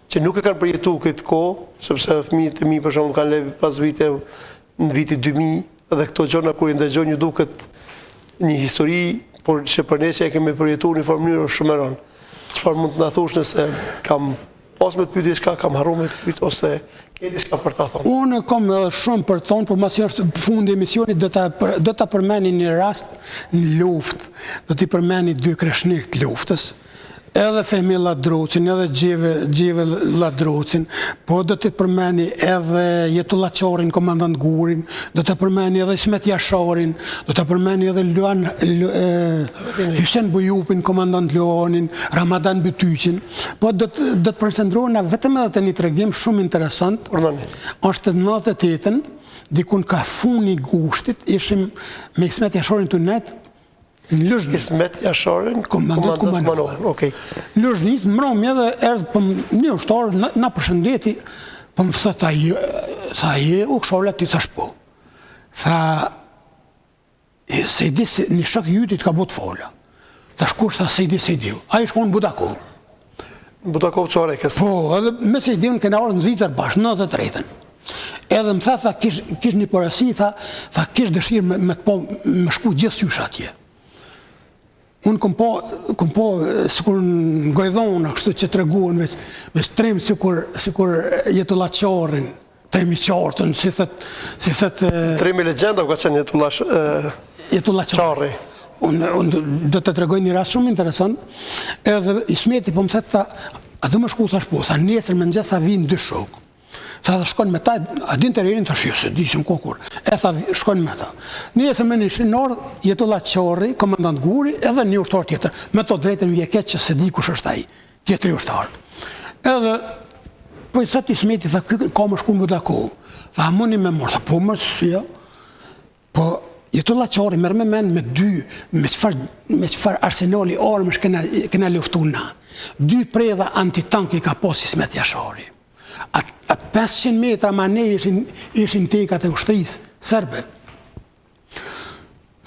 që nuk e kanë përjetu këtë kohë, sepse fëmijët e mi për shembull kanë lëvë pas viteve në vitin 2000 dhe këto gjëra kur i ndëgjojnë ju duket një histori, por që për ne që e kemi përjetuar në formë mënyrë shumë e rëndë. Çfarë mund të na thosh nëse kam pas me të pyet diçka, kam harruar me të pyet ose ke diçka për ta thonë? Unë kam shumë për të thonë, por masi është fundi i emisionit do ta përmeni një rast në luftë, do t'i përmeni 2 kreshnik të luftës. Edhe Fehmi Ladrocin, edhe Gjeve Ladrocin, po do të përmeni edhe Jetullah Qarin, komandant Gurin, do të përmeni edhe Ismet Jasharin, do të përmeni edhe Hysen Bujupin, komandant Luanin, Ramadan Bytyqin, po do të përcendrohena vetëm edhe të një tregim shumë interesant. Është 98-ën, dikun ka funi gushtit, ishim me Ismet Jasharin të net, në Lëzhnis. Ismet Jasharin, komandant Manor. Në Lëzhnis, mbrëmje edhe erdhë për një ushtarë, na përshëndeti, për më tha je u kësholla ti thash po. Tha, Se i di se një shok i ytit ka bot fola. Tash kur tha se i di se i diu. Ai shkon në Budakov. Budakov çore kes. Po, edhe me se i diun kena orë në Zvicër bashkë, 93-ën. Edhe më tha kish një porasi, tha kish dëshirë me shku gjithë qysh atje. Unë kom po sikur në Gojdhona, kështu që të reguën veç trem sikur Jetullah Qorin, tremi qartën, si thët... Tremi legenda ka qenë Jetullah Qori. Unë do të regoj një rast shumë interesant, edhe Ismeti po më thëtë, a du më shku, thash po, tha nesër me nxes, tha vinë 2 shokë. Tha dhe shkon me ta, a din të rerin, thash jo se di që në kokur. E tha shkon me ta. Nesër me një shinor, Jetullah Qori, komandant Guri, edhe një ushtar tjetër. Me to drejtën vje keq që se di kush është ai, tjetëri ushtar. Edhe, po i thët Ismeti, tha ka më shku në Budakov. Tha muni me morë, tha po më sëja, po Jetullah Qori merr me men me çfarë arsenali armësh kena luftu na. 2 predha antitank i ka pas Ismet Jashari. A 500 metra ma ne ishin tekat e ushtrisë serbe.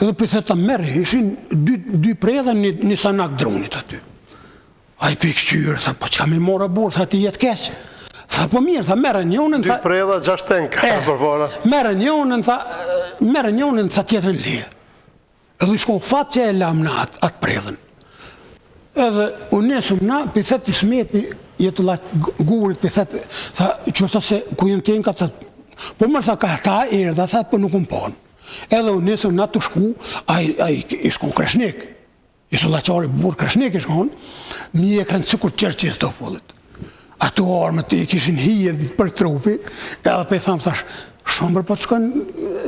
Edhe për thëta merë, ishin 2 predha një sanak dronit aty. A i pikë qyrë, tha, po që kam i mora burë, tha ti jetë keqë. Tha, po mirë, tha, merë njonën, 2 predha, 6 tenka, përpara. Merë njonën, tha tjetën le. Edhe i shkon fatë që e lam na atë predhen. Edhe unë nesëm na, për thëtë Ismeti, Jetullah Gurit, për thëtë, tha, që tha se ku jënë tenka, tha, po mërë tha ka ta erdha, tha, po nuk më ponë. Edhe unë nesëm na të shku, a i shkon Kreshnik. Jetullah Qori burë Kreshnik i shkon, mi e krenë cikur Qerqis do pullit. Ato armët i kishin hije për trupi, edhe për i thamë, thash, shumë po të shkon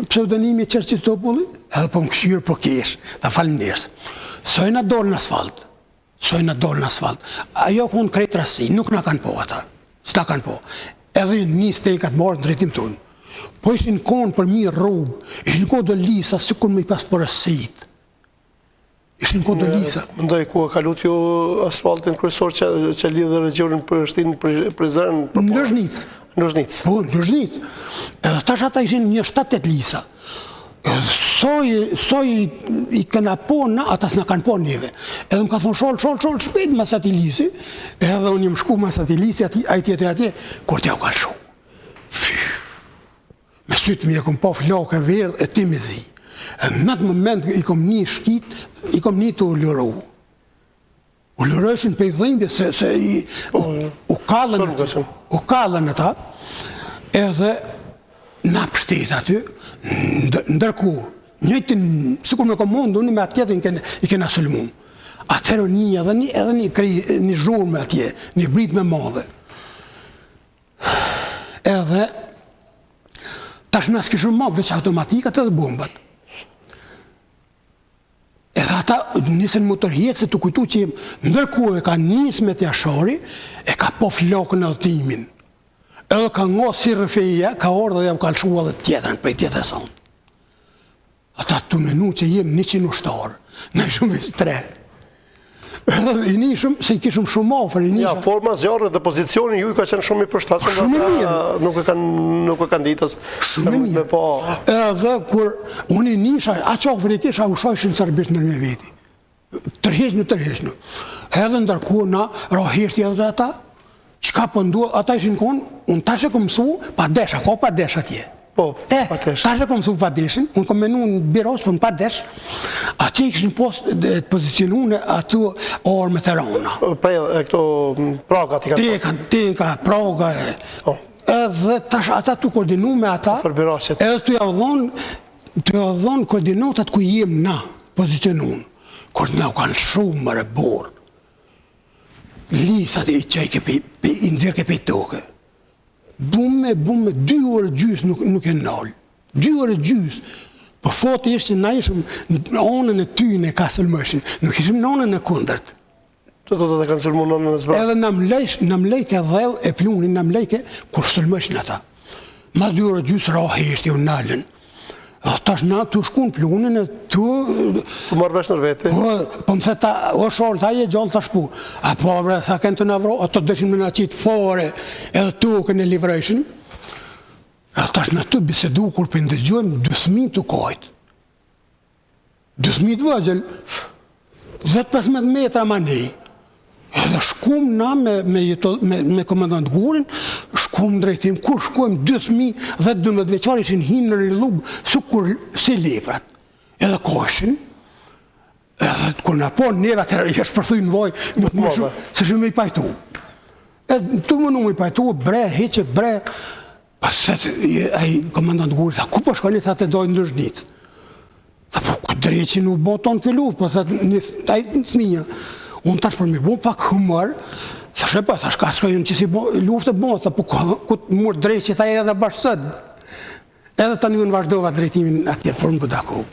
pseudonimi Qerqis do pullit, edhe po më këshyrë po kesh, tha falë njërës. Sojna dorë në asfalt. Ajo kënë krejtë rasi, nuk na kanë po ata, s'na kanë po. Edhe një stekat marë në drejtim tonë. Po ishin konë për mirë rrugë, ishin konë do lisa, si kur me i pas përësit. Ishin konë do lisa. Mendoj ku e kalut ju asfaltin kryesor që lidhe regionin Prishtinë Prizren? Në Lëzhnicë. Në Lëzhnicë. Po, në Lëzhnicë. Edhe tash ata ishin një 7-8 lisa. Soj i këna po na, ata s'na kanë po njëve. Edhe më ka thonë shol shpejt mas ati lisi, edhe unë më shku mas ati lisi, a i tjetëri atje, kur t'ja u ka lëshu. Me sytë mi e kom po flok e verdh e ti me zi. Në atë moment i kom një shkit, i kom një të u lëru. U lërëshin për i dhimbje se u kallën ata, edhe na pështet aty, ndërku, njëjtin, sikur me komundë, unë me atë tjetën i kena sulmu. Atëherë edhe një zhurë me atje, një brit me madhe. Edhe, tash nësë kishën ma veç automatikat edhe bombat. Edhe ata nisën motorhjekë se të kujtu që ndërku e ka nisë me Jashari, e ka po flokën e dhëtimin. Edhe ka ngosë si rëfeja, ka orë dhe ja u kalëshua dhe tjetërën, prej tjetër e sonë. Ata të menu që jem 100 ushtarë, në ishëm vës 3. Edhe i nishëm, se i kishëm shumë ofër, i nishëm... Ja, forma zjarë dhe pozicioni ju i ka qenë shumë i përshtatshëm. Shumë i mirë. Nuk e kanë ditës. Shumë i mirë. Edhe kur unë i nisha, a qofër i kisha u shojshin sërbisht në me veti. Tërheqnu. Edhe ndërku na, roheshti edhe ata, qka pëndu, ata ishin konë, unë tash e kom mësu, pa desha, ka pa desha tje. Po, pa desha. Tash e kom mësu pa deshin, unë kom menu në biros për në pa desh, atje i kishin pozicionune ato orë me therona. Këto praga ti kanë Tenka, praga e... Edhe tash ata të koordinu me ata, edhe të javdhon koordinatat ku jem na, pozicionun, kur na u kanë shumë më reborë. Lisat i qaj i nëzirë ke pej toke. Bume, 2 orë gjys nuk e nalë. 2 orë gjys. Po fote ishtë që na ishëm në onën e ty në ka sëllmëshin. Nuk ishëm në onën e kundërt. Të kanë sëllmu në onën e zbrat. Edhe në mlejke dheu e plunin, në mlejke kur sëllmëshin ata. Mas 2 orë gjys rahe ishtë jo nalën. Tash na të shkun plunin e të... Të marrë vesh nër vete? Po më theta, o sholë, ta je gjallë të shpu. A po, bre, tha kënë të navro, ato dëshin me në qitë fore edhe tukën e livrejshin. Tash na të bisedu kur për ndëgjojmë 2.000 të kajtë. 12.000 vëgjel, 10-15 metra ma nej. Edhe shkum na me komandant Gurin, shkum drejtim, kur shkuem 2.000 veçar ishin hinë në rillug, si leprat. Edhe koshin, edhe kur na po neve atër i shpërthuj në vaj, se shumë me i pajtu. Edhe tu më nuk me i pajtu, bre, heqe, bre, paset, ai komandant Guri tha, ku po shkoni, tha të dojnë ndërzhnit. Tha, po, ku dreqin u boton ke luft, po, tha, ai në sminja. Unë tash për mi bo pak humër, thashe pa, thash ka shkojnë që si luftë bo, tha, po ku të murë drejtë që ta ere dhe bashkësët. Edhe tani unë vazhdova drejtimin atje për më budaku.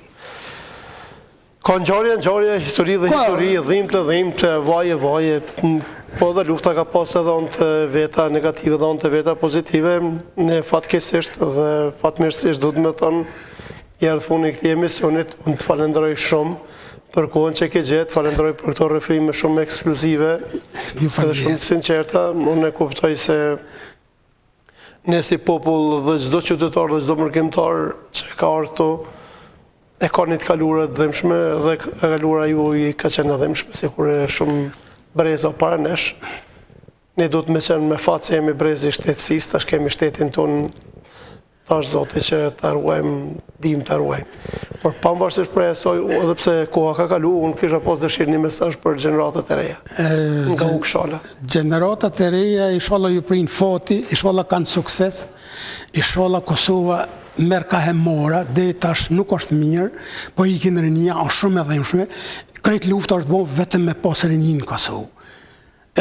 Ka ngjarje, histori dhe histori, dhimbte, vaje, po dhe lufta ka pas edhe onë të veta negative dhe onë të veta pozitive, ne fatkesisht dhe fatmirësisht du të me thonë, jërë funi këti emisionit, unë të falenderoj shumë, për kohën që ke gjetë, falenderoj për këto rrëfime shumë ekskluzive dhe shumë të sinqerta. Unë e kuptoj se ne si popull dhe çdo qytetar dhe çdo mërkimtar që ka ardhur e ka një të kalura të dhimshme dhe kalura ju i ka qenë dhimshme, si kur e shumë breza para nesh. Ne do të me qenë me fatë se jemi brezi shtetësisë, tash kemi shtetin tonë, tash Zoti që të ruajmë, dim të ruajmë. Por pavarësisht për asaj, edhe pse koha ka kalu, unë kisha pas dëshirë një mesazh për gjeneratat e reja, nga Ukshala. Gjeneratat e reja, inshallah ju prinë fati, inshallah kanë sukses, inshallah Kosova merr ka hemora, deri tash nuk është mirë, po ikin rinia, është shumë e dhimbshme. Krejt lufta është bërë vetëm me pas rinjin në Kosovë.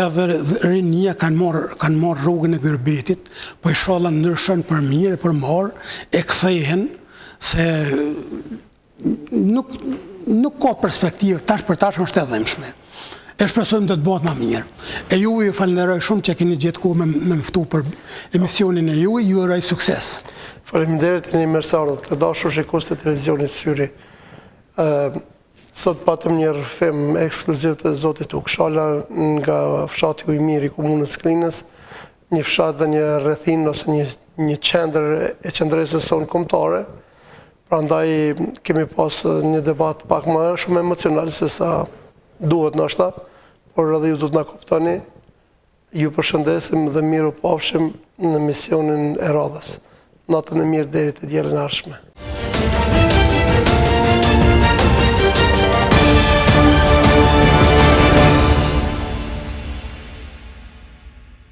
Edhe rinia kanë marrë rrugën e Gërbetit, po inshallah ndryshon për mirë, për marë, e kthehen se nuk ka perspektivë, tash për tash është e dhimbshme. E shpresojmë do të bëhet më mirë. E ju falenderoj shumë që keni gjetë kohë me mftu për emisionin e ju uroj sukses. Faleminderit një mirësardhët, të dashur shikues të televizionit Syri. Sot patëm një rrëfim ekskluziv të Zotit Ukshala nga fshati Ujmiri, komunës Klinës, një fshat dhe një rrethin ose një qendër e qendresës sonë kombëtare. Prandaj kemi pas një debat pak më shumë emocional se sa duhet ndoshta, por edhe ju do të na kuptoni. Ju përshëndesim dhe miru pafshim në misionin e radhës. Natën e mirë deri te dielën e ardhshme.